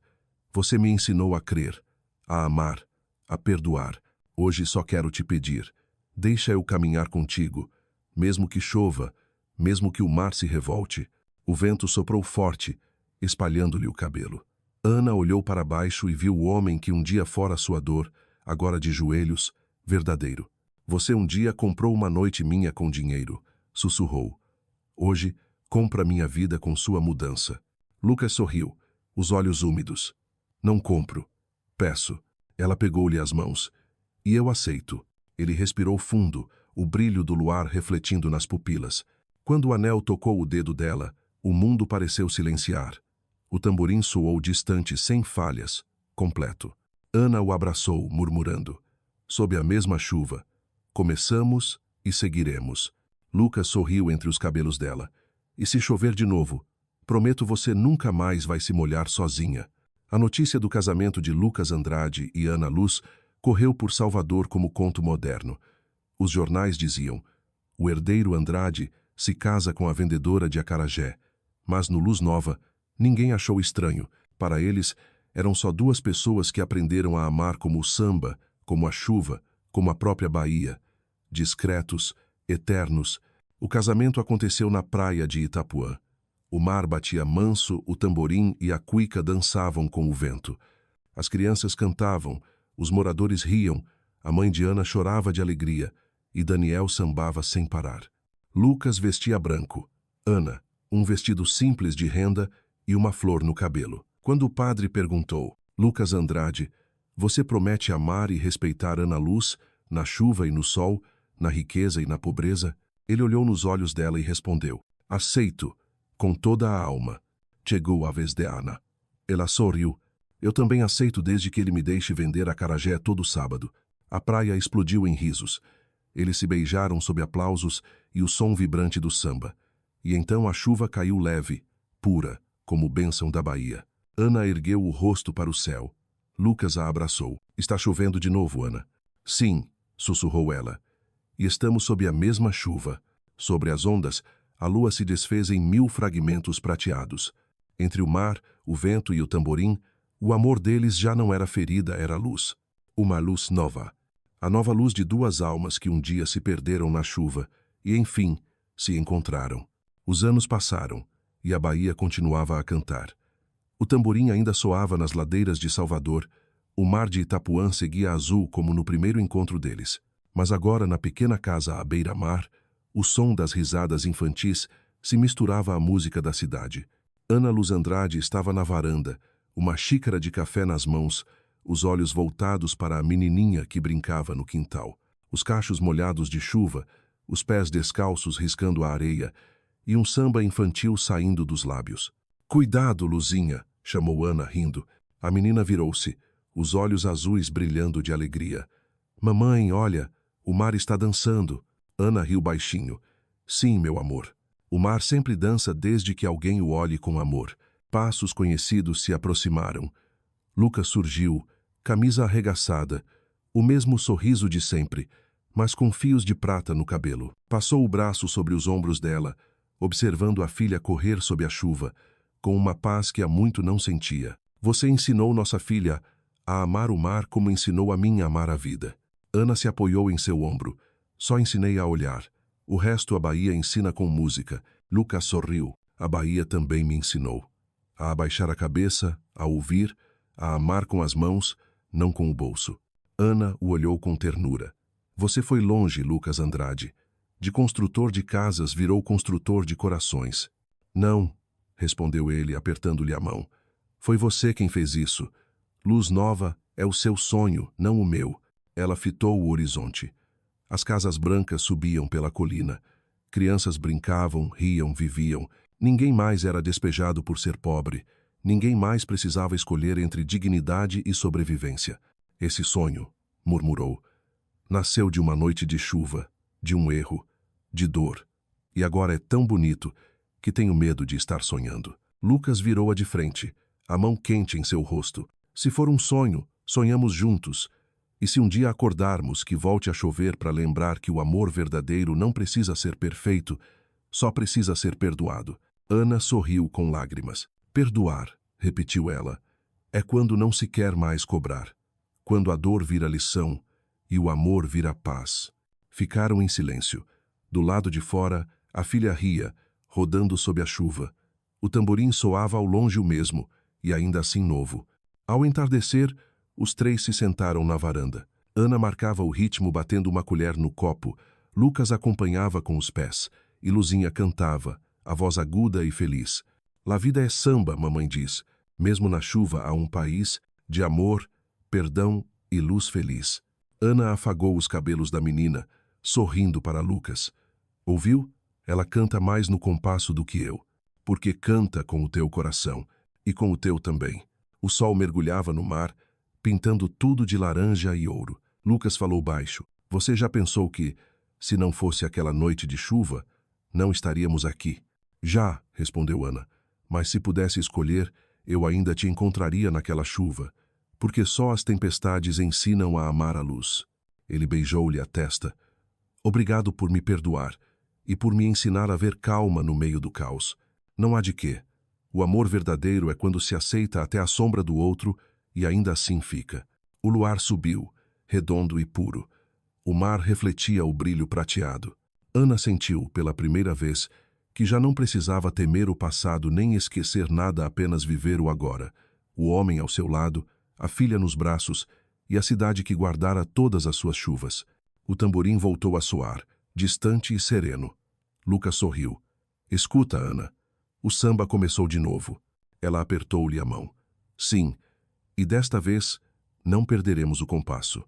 Você me ensinou a crer, a amar, a perdoar. Hoje só quero te pedir, deixa eu caminhar contigo, mesmo que chova, mesmo que o mar se revolte. O vento soprou forte, espalhando-lhe o cabelo. Ana olhou para baixo e viu o homem que um dia fora sua dor, agora de joelhos, verdadeiro. Você um dia comprou uma noite minha com dinheiro, sussurrou. Hoje, compra minha vida com sua mudança. Lucas sorriu, os olhos úmidos. Não compro. Peço. Ela pegou-lhe as mãos. E eu aceito. Ele respirou fundo, o brilho do luar refletindo nas pupilas. Quando o anel tocou o dedo dela, o mundo pareceu silenciar. O tamborim soou distante, sem falhas, completo. Ana o abraçou, murmurando. Sob a mesma chuva. Começamos e seguiremos. Lucas sorriu entre os cabelos dela. E se chover de novo, prometo você nunca mais vai se molhar sozinha. A notícia do casamento de Lucas Andrade e Ana Luz correu por Salvador como conto moderno. Os jornais diziam: o herdeiro Andrade se casa com a vendedora de acarajé. Mas no Luz Nova, ninguém achou estranho. Para eles, eram só 2 pessoas que aprenderam a amar como o samba, como a chuva, como a própria Bahia. Discretos, eternos, o casamento aconteceu na praia de Itapuã. O mar batia manso, o tamborim e a cuica dançavam com o vento. As crianças cantavam, os moradores riam, a mãe de Ana chorava de alegria e Daniel sambava sem parar. Lucas vestia branco. Ana, um vestido simples de renda e uma flor no cabelo. Quando o padre perguntou: Lucas Andrade, você promete amar e respeitar Ana Luz, na chuva e no sol, na riqueza e na pobreza? Ele olhou nos olhos dela e respondeu: aceito, com toda a alma. Chegou a vez de Ana. Ela sorriu. Eu também aceito desde que ele me deixe vender acarajé todo sábado. A praia explodiu em risos. Eles se beijaram sob aplausos e o som vibrante do samba. E então a chuva caiu leve, pura, como bênção da Bahia. Ana ergueu o rosto para o céu. Lucas a abraçou. Está chovendo de novo, Ana. Sim, sussurrou ela. E estamos sob a mesma chuva. Sobre as ondas, a lua se desfez em 1000 fragmentos prateados. Entre o mar, o vento e o tamborim, o amor deles já não era ferida, era luz. Uma luz nova. A nova luz de duas almas que um dia se perderam na chuva e, enfim, se encontraram. Os anos passaram e a Bahia continuava a cantar. O tamborim ainda soava nas ladeiras de Salvador, o mar de Itapuã seguia azul como no primeiro encontro deles. Mas agora, na pequena casa à beira-mar, o som das risadas infantis se misturava à música da cidade. Ana Luz Andrade estava na varanda, uma xícara de café nas mãos, os olhos voltados para a menininha que brincava no quintal. Os cachos molhados de chuva, os pés descalços riscando a areia e um samba infantil saindo dos lábios. "Cuidado, Luzinha!" chamou Ana, rindo. A menina virou-se, os olhos azuis brilhando de alegria. "Mamãe, olha, o mar está dançando." Ana riu baixinho. "Sim, meu amor. O mar sempre dança desde que alguém o olhe com amor." Passos conhecidos se aproximaram. Lucas surgiu, camisa arregaçada, o mesmo sorriso de sempre, mas com fios de prata no cabelo. Passou o braço sobre os ombros dela, observando a filha correr sob a chuva, com uma paz que há muito não sentia. "Você ensinou nossa filha a amar o mar como ensinou a mim a amar a vida." Ana se apoiou em seu ombro. "Só ensinei a olhar. O resto a Bahia ensina com música." Lucas sorriu. "A Bahia também me ensinou. A abaixar a cabeça, a ouvir, a amar com as mãos, não com o bolso." Ana o olhou com ternura. "Você foi longe, Lucas Andrade. De construtor de casas virou construtor de corações." "Não", respondeu ele, apertando-lhe a mão. "Foi você quem fez isso. Luz Nova é o seu sonho, não o meu." Ela fitou o horizonte. As casas brancas subiam pela colina. Crianças brincavam, riam, viviam. Ninguém mais era despejado por ser pobre. Ninguém mais precisava escolher entre dignidade e sobrevivência. "Esse sonho", murmurou, "nasceu de uma noite de chuva, de um erro, de dor. E agora é tão bonito que tenho medo de estar sonhando." Lucas virou-a de frente, a mão quente em seu rosto. "Se for um sonho, sonhamos juntos. E se um dia acordarmos que volte a chover para lembrar que o amor verdadeiro não precisa ser perfeito, só precisa ser perdoado." Ana sorriu com lágrimas. "Perdoar", repetiu ela, "é quando não se quer mais cobrar. Quando a dor vira lição e o amor vira paz." Ficaram em silêncio. Do lado de fora, a filha ria, rodando sob a chuva. O tamborim soava ao longe o mesmo, e ainda assim novo. Ao entardecer, os três se sentaram na varanda. Ana marcava o ritmo batendo uma colher no copo, Lucas acompanhava com os pés, e Luzinha cantava, a voz aguda e feliz. "La vida é samba", mamãe diz. "Mesmo na chuva há um país de amor, perdão e luz feliz." Ana afagou os cabelos da menina, sorrindo para Lucas. "Ouviu? Ela canta mais no compasso do que eu, porque canta com o teu coração, e com o teu também." O sol mergulhava no mar, pintando tudo de laranja e ouro. Lucas falou baixo. "Você já pensou que, se não fosse aquela noite de chuva, não estaríamos aqui?" "Já", respondeu Ana, "mas se pudesse escolher, eu ainda te encontraria naquela chuva, porque só as tempestades ensinam a amar a luz." Ele beijou-lhe a testa. "Obrigado por me perdoar e por me ensinar a ver calma no meio do caos. Não há de quê. O amor verdadeiro é quando se aceita até a sombra do outro e ainda assim fica." O luar subiu, redondo e puro. O mar refletia o brilho prateado. Ana sentiu, pela primeira vez, que já não precisava temer o passado nem esquecer nada, apenas viver o agora. O homem ao seu lado, a filha nos braços e a cidade que guardara todas as suas chuvas. O tamborim voltou a soar, distante e sereno. Lucas sorriu. "Escuta, Ana." O samba começou de novo. Ela apertou-lhe a mão. "Sim, e desta vez não perderemos o compasso."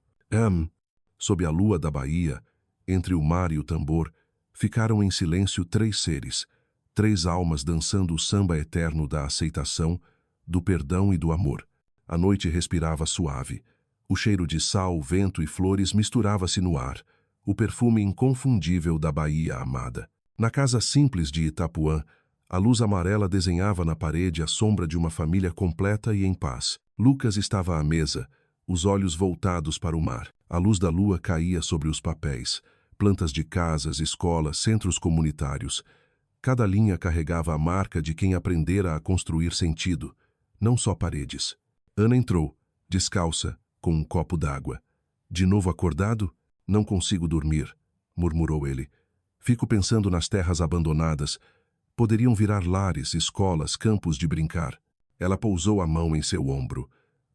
Sob a lua da Bahia, entre o mar e o tambor, ficaram em silêncio três seres, três almas dançando o samba eterno da aceitação, do perdão e do amor. A noite respirava suave. O cheiro de sal, vento e flores misturava-se no ar, o perfume inconfundível da Bahia amada. Na casa simples de Itapuã, a luz amarela desenhava na parede a sombra de uma família completa e em paz. Lucas estava à mesa, os olhos voltados para o mar. A luz da lua caía sobre os papéis, plantas de casas, escolas, centros comunitários. Cada linha carregava a marca de quem aprendera a construir sentido, não só paredes. Ana entrou, descalça, com um copo d'água. De novo acordado? Não consigo dormir, murmurou ele. Fico pensando nas terras abandonadas. Poderiam virar lares, escolas, campos de brincar. Ela pousou a mão em seu ombro.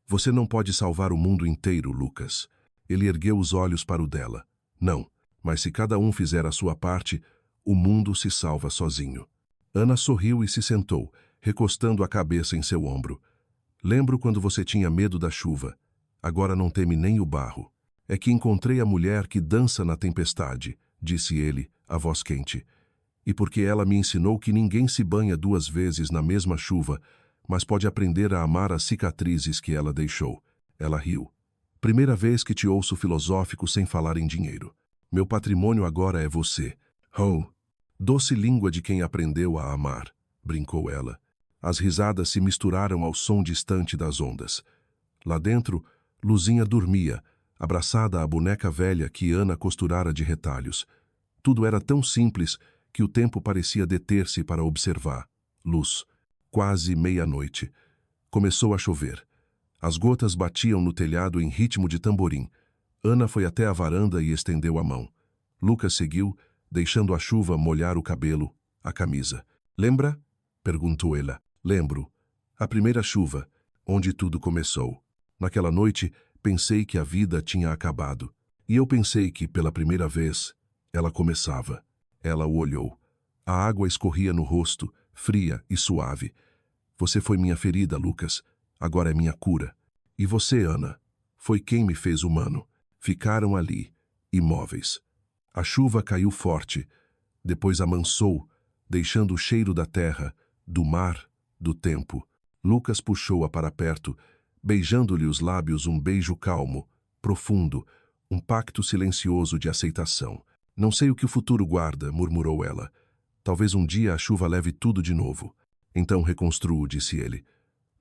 Você não pode salvar o mundo inteiro, Lucas. Ele ergueu os olhos para o dela. Não, mas se cada um fizer a sua parte, o mundo se salva sozinho. Ana sorriu e se sentou, recostando a cabeça em seu ombro. Lembro quando você tinha medo da chuva. Agora não teme nem o barro. É que encontrei a mulher que dança na tempestade, disse ele, a voz quente. E porque ela me ensinou que ninguém se banha 2 vezes na mesma chuva, mas pode aprender a amar as cicatrizes que ela deixou. Ela riu. Primeira vez que te ouço filosófico sem falar em dinheiro. Meu patrimônio agora é você. Oh, doce língua de quem aprendeu a amar, brincou ela. As risadas se misturaram ao som distante das ondas. Lá dentro, Luzinha dormia, abraçada à boneca velha que Ana costurara de retalhos. Tudo era tão simples que o tempo parecia deter-se para observar. Luz. Quase meia-noite. Começou a chover. As gotas batiam no telhado em ritmo de tamborim. Ana foi até a varanda e estendeu a mão. Lucas seguiu, deixando a chuva molhar o cabelo, a camisa. Lembra? Perguntou ela. Lembro. A primeira chuva, onde tudo começou. Naquela noite, pensei que a vida tinha acabado. E eu pensei que, pela primeira vez, ela começava. Ela o olhou. A água escorria no rosto, fria e suave. Você foi minha ferida, Lucas. Agora é minha cura. E você, Ana, foi quem me fez humano. Ficaram ali, imóveis. A chuva caiu forte, depois amansou, deixando o cheiro da terra, do mar, do tempo. Lucas puxou-a para perto, beijando-lhe os lábios um beijo calmo, profundo, um pacto silencioso de aceitação. Não sei o que o futuro guarda, murmurou ela. Talvez um dia a chuva leve tudo de novo. Então reconstruo, disse ele.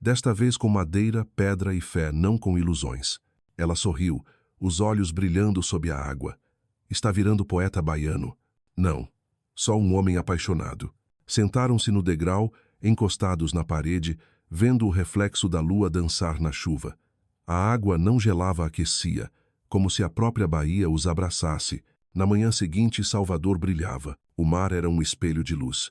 Desta vez com madeira, pedra e fé, não com ilusões. Ela sorriu, os olhos brilhando sob a água. Está virando poeta baiano. Não, só um homem apaixonado. Sentaram-se no degrau, encostados na parede, vendo o reflexo da lua dançar na chuva. A água não gelava, aquecia, como se a própria Bahia os abraçasse. Na manhã seguinte, Salvador brilhava. O mar era um espelho de luz.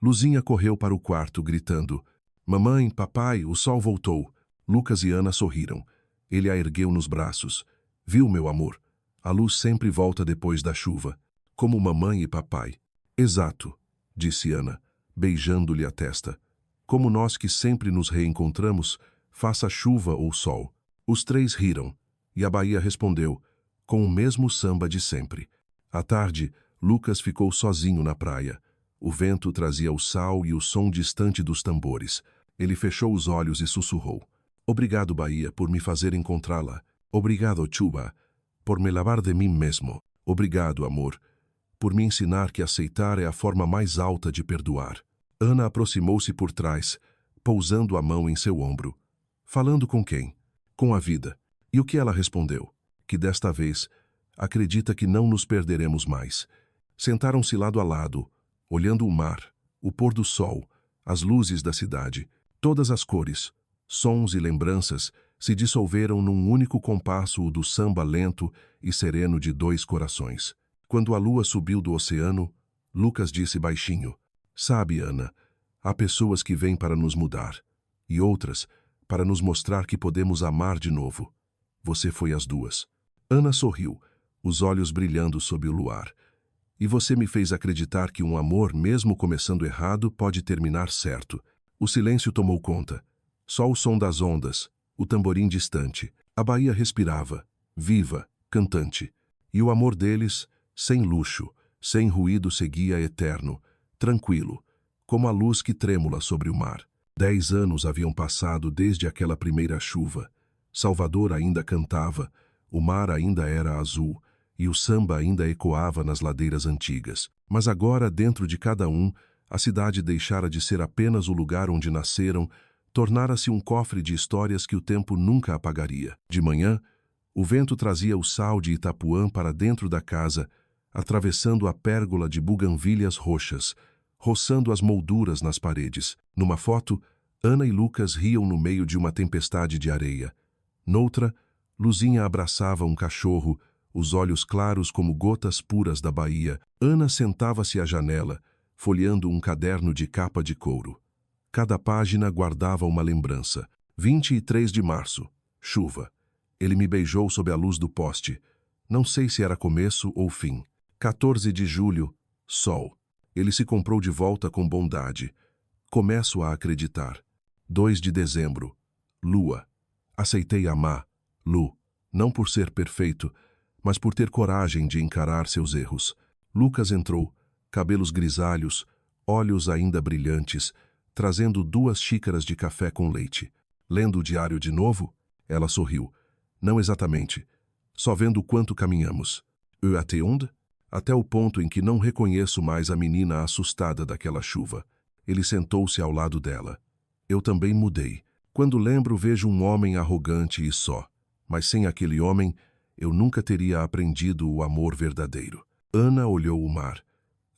Luzinha correu para o quarto, gritando: Mamãe, papai, o sol voltou. Lucas e Ana sorriram. Ele a ergueu nos braços. Viu, meu amor? A luz sempre volta depois da chuva. Como mamãe e papai. Exato, disse Ana, beijando-lhe a testa. Como nós que sempre nos reencontramos, faça chuva ou sol. Os três riram, e a Bahia respondeu, com o mesmo samba de sempre. À tarde, Lucas ficou sozinho na praia. O vento trazia o sal e o som distante dos tambores. Ele fechou os olhos e sussurrou. Obrigado, Bahia, por me fazer encontrá-la. Obrigado, Chuva, por me lavar de mim mesmo. Obrigado, amor, por me ensinar que aceitar é a forma mais alta de perdoar. Ana aproximou-se por trás, pousando a mão em seu ombro. Falando com quem? Com a vida. E o que ela respondeu? Que desta vez acredita que não nos perderemos mais. Sentaram-se lado a lado, olhando o mar, o pôr do sol, as luzes da cidade, todas as cores, sons e lembranças se dissolveram num único compasso, o do samba lento e sereno de dois corações. Quando a lua subiu do oceano, Lucas disse baixinho, sabe, Ana, há pessoas que vêm para nos mudar, e outras para nos mostrar que podemos amar de novo. Você foi as duas. Ana sorriu, os olhos brilhando sob o luar. E você me fez acreditar que um amor, mesmo começando errado, pode terminar certo. O silêncio tomou conta. Só o som das ondas, o tamborim distante. A Bahia respirava, viva, cantante. E o amor deles, sem luxo, sem ruído, seguia eterno, tranquilo, como a luz que trêmula sobre o mar. 10 anos haviam passado desde aquela primeira chuva. Salvador ainda cantava, o mar ainda era azul, e o samba ainda ecoava nas ladeiras antigas. Mas agora, dentro de cada um, a cidade deixara de ser apenas o lugar onde nasceram, tornara-se um cofre de histórias que o tempo nunca apagaria. De manhã, o vento trazia o sal de Itapuã para dentro da casa, atravessando a pérgola de buganvílias roxas, roçando as molduras nas paredes. Numa foto, Ana e Lucas riam no meio de uma tempestade de areia. Noutra, Luzinha abraçava um cachorro, os olhos claros como gotas puras da Bahia. Ana sentava-se à janela, folheando um caderno de capa de couro. Cada página guardava uma lembrança. 23 de março. Chuva. Ele me beijou sob a luz do poste. Não sei se era começo ou fim. 14 de julho. Sol. Ele se comprou de volta com bondade. Começo a acreditar. 2 de dezembro. Lua. Aceitei amar. Lu. Não por ser perfeito, mas por ter coragem de encarar seus erros. Lucas entrou, cabelos grisalhos, olhos ainda brilhantes, trazendo 2 xícaras de café com leite. Lendo o diário de novo? Ela sorriu. Não exatamente. Só vendo o quanto caminhamos. E até onde? Até o ponto em que não reconheço mais a menina assustada daquela chuva. Ele sentou-se ao lado dela. Eu também mudei. Quando lembro, vejo um homem arrogante e só. Mas sem aquele homem, eu nunca teria aprendido o amor verdadeiro. Ana olhou o mar.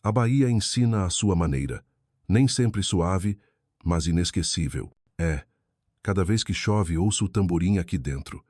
A Bahia ensina à sua maneira. Nem sempre suave, mas inesquecível. Cada vez que chove, ouço o tamborim aqui dentro.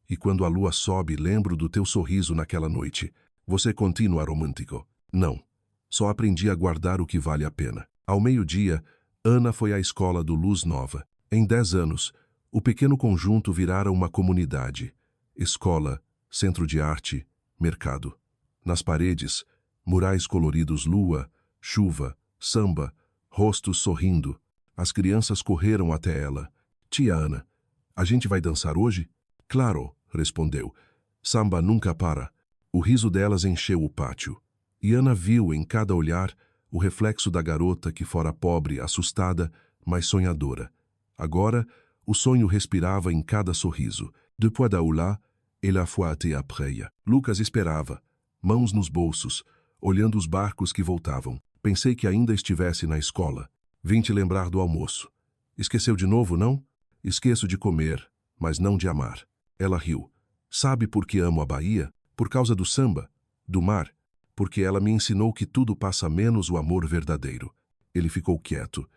E quando a lua sobe, lembro do teu sorriso naquela noite. Você continua romântico? Não. Só aprendi a guardar o que vale a pena. Ao meio-dia, Ana foi à escola do Luz Nova. Em 10 anos, o pequeno conjunto virara uma comunidade. Escola, centro de arte, mercado. Nas paredes, murais coloridos, lua, chuva, samba, rostos sorrindo. As crianças correram até ela. Tia Ana, a gente vai dançar hoje? Claro, respondeu. Samba nunca para. O riso delas encheu o pátio. E Ana viu em cada olhar o reflexo da garota que fora pobre, assustada, mas sonhadora. Agora, o sonho respirava em cada sorriso. Depois da aula, ela foi até a praia. Lucas esperava, mãos nos bolsos, olhando os barcos que voltavam. Pensei que ainda estivesse na escola. Vim te lembrar do almoço. Esqueceu de novo, não? Esqueço de comer, mas não de amar. Ela riu. Sabe por que amo a Bahia? Por causa do samba, do mar, porque ela me ensinou que tudo passa menos o amor verdadeiro. Ele ficou quieto.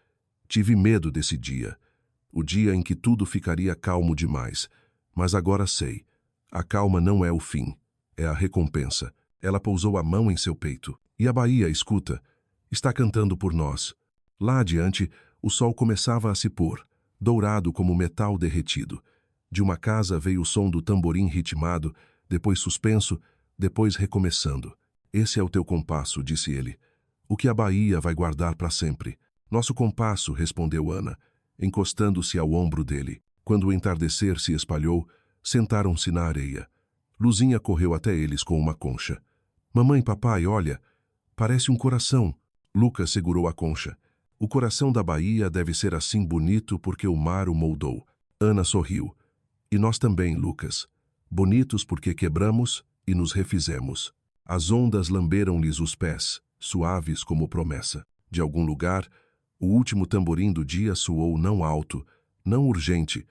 Tive medo desse dia. O dia em que tudo ficaria calmo demais. Mas agora sei. A calma não é o fim. É a recompensa. Ela pousou a mão em seu peito. E a Bahia, escuta, está cantando por nós. Lá adiante, o sol começava a se pôr, dourado como metal derretido. De uma casa veio o som do tamborim ritmado, depois suspenso, depois recomeçando. Esse é o teu compasso, disse ele. O que a Bahia vai guardar para sempre. Nosso compasso, respondeu Ana, encostando-se ao ombro dele. Quando o entardecer se espalhou, sentaram-se na areia. Luzinha correu até eles com uma concha. Mamãe, papai, olha, parece um coração. Lucas segurou a concha. O coração da Bahia deve ser assim bonito porque o mar o moldou. Ana sorriu. E nós também, Lucas. Bonitos porque quebramos e nos refizemos. As ondas lamberam-lhes os pés, suaves como promessa. De algum lugar, o último tamborim do dia soou não alto, não urgente,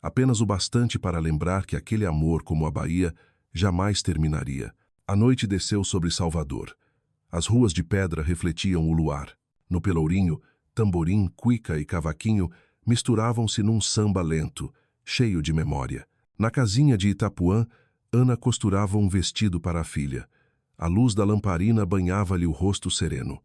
apenas o bastante para lembrar que aquele amor como a Bahia jamais terminaria. A noite desceu sobre Salvador. As ruas de pedra refletiam o luar. No Pelourinho, tamborim, cuica e cavaquinho misturavam-se num samba lento, cheio de memória. Na casinha de Itapuã, Ana costurava um vestido para a filha. A luz da lamparina banhava-lhe o rosto sereno.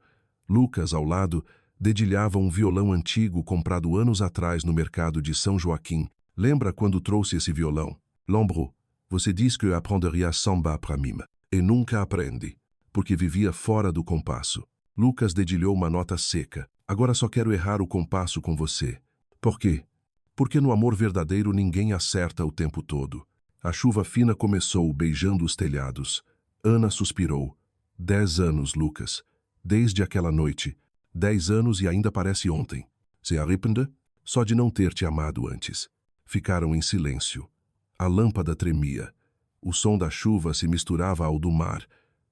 Lucas, ao lado, dedilhava um violão antigo comprado anos atrás no mercado de São Joaquim. Lembra quando trouxe esse violão? Lombro, você diz que eu aprenderia samba para mim. E nunca aprende, porque vivia fora do compasso. Lucas dedilhou uma nota seca. Agora só quero errar o compasso com você. Por quê? Porque no amor verdadeiro ninguém acerta o tempo todo. A chuva fina começou, beijando os telhados. Ana suspirou. 10 anos, Lucas. Desde aquela noite. 10 anos e ainda parece ontem. Se arrepende? Só de não ter te amado antes. Ficaram em silêncio. A lâmpada tremia. O som da chuva se misturava ao do mar,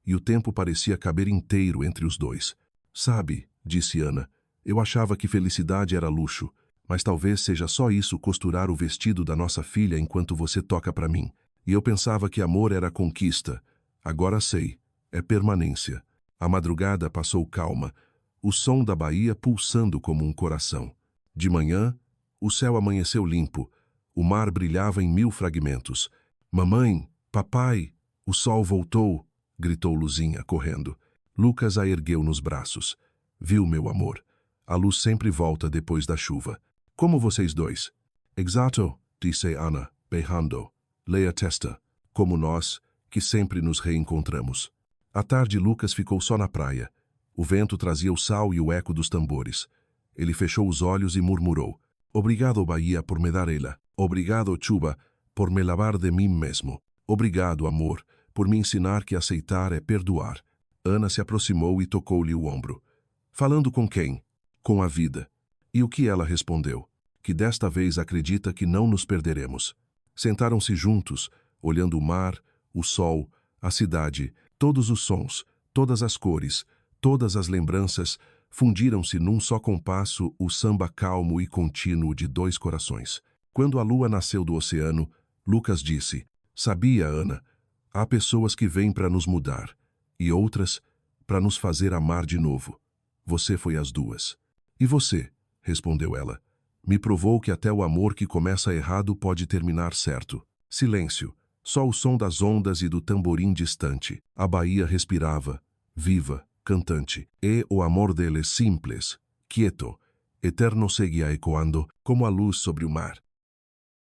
e o tempo parecia caber inteiro entre os dois. Sabe, disse Ana, eu achava que felicidade era luxo, mas talvez seja só isso, costurar o vestido da nossa filha enquanto você toca para mim. E eu pensava que amor era conquista. Agora sei, é permanência. A madrugada passou calma, o som da Bahia pulsando como um coração. De manhã, o céu amanheceu limpo, o mar brilhava em 1000 fragmentos. Mamãe, papai, o sol voltou, gritou Luzinha, correndo. Lucas a ergueu nos braços. Viu, meu amor? A luz sempre volta depois da chuva. Como vocês dois? Exato, disse Ana, berrando. Leia testa. Como nós, que sempre nos reencontramos. À tarde, Lucas ficou só na praia. O vento trazia o sal e o eco dos tambores. Ele fechou os olhos e murmurou. Obrigado, Bahia, por me dar ela. Obrigado, chuva, por me lavar de mim mesmo. Obrigado, amor, por me ensinar que aceitar é perdoar. Ana se aproximou e tocou-lhe o ombro. Falando com quem? Com a vida. E o que ela respondeu? Que desta vez acredita que não nos perderemos. Sentaram-se juntos, olhando o mar, o sol, a cidade, todos os sons, todas as cores, todas as lembranças, fundiram-se num só compasso o samba calmo e contínuo de dois corações. Quando a lua nasceu do oceano, Lucas disse, sabia, Ana, há pessoas que vêm para nos mudar, e outras para nos fazer amar de novo. Você foi as duas. E você, respondeu ela, me provou que até o amor que começa errado pode terminar certo. Silêncio, só o som das ondas e do tamborim distante. A Bahia respirava, viva, cantante, e o amor dele simples, quieto, eterno seguia ecoando como a luz sobre o mar.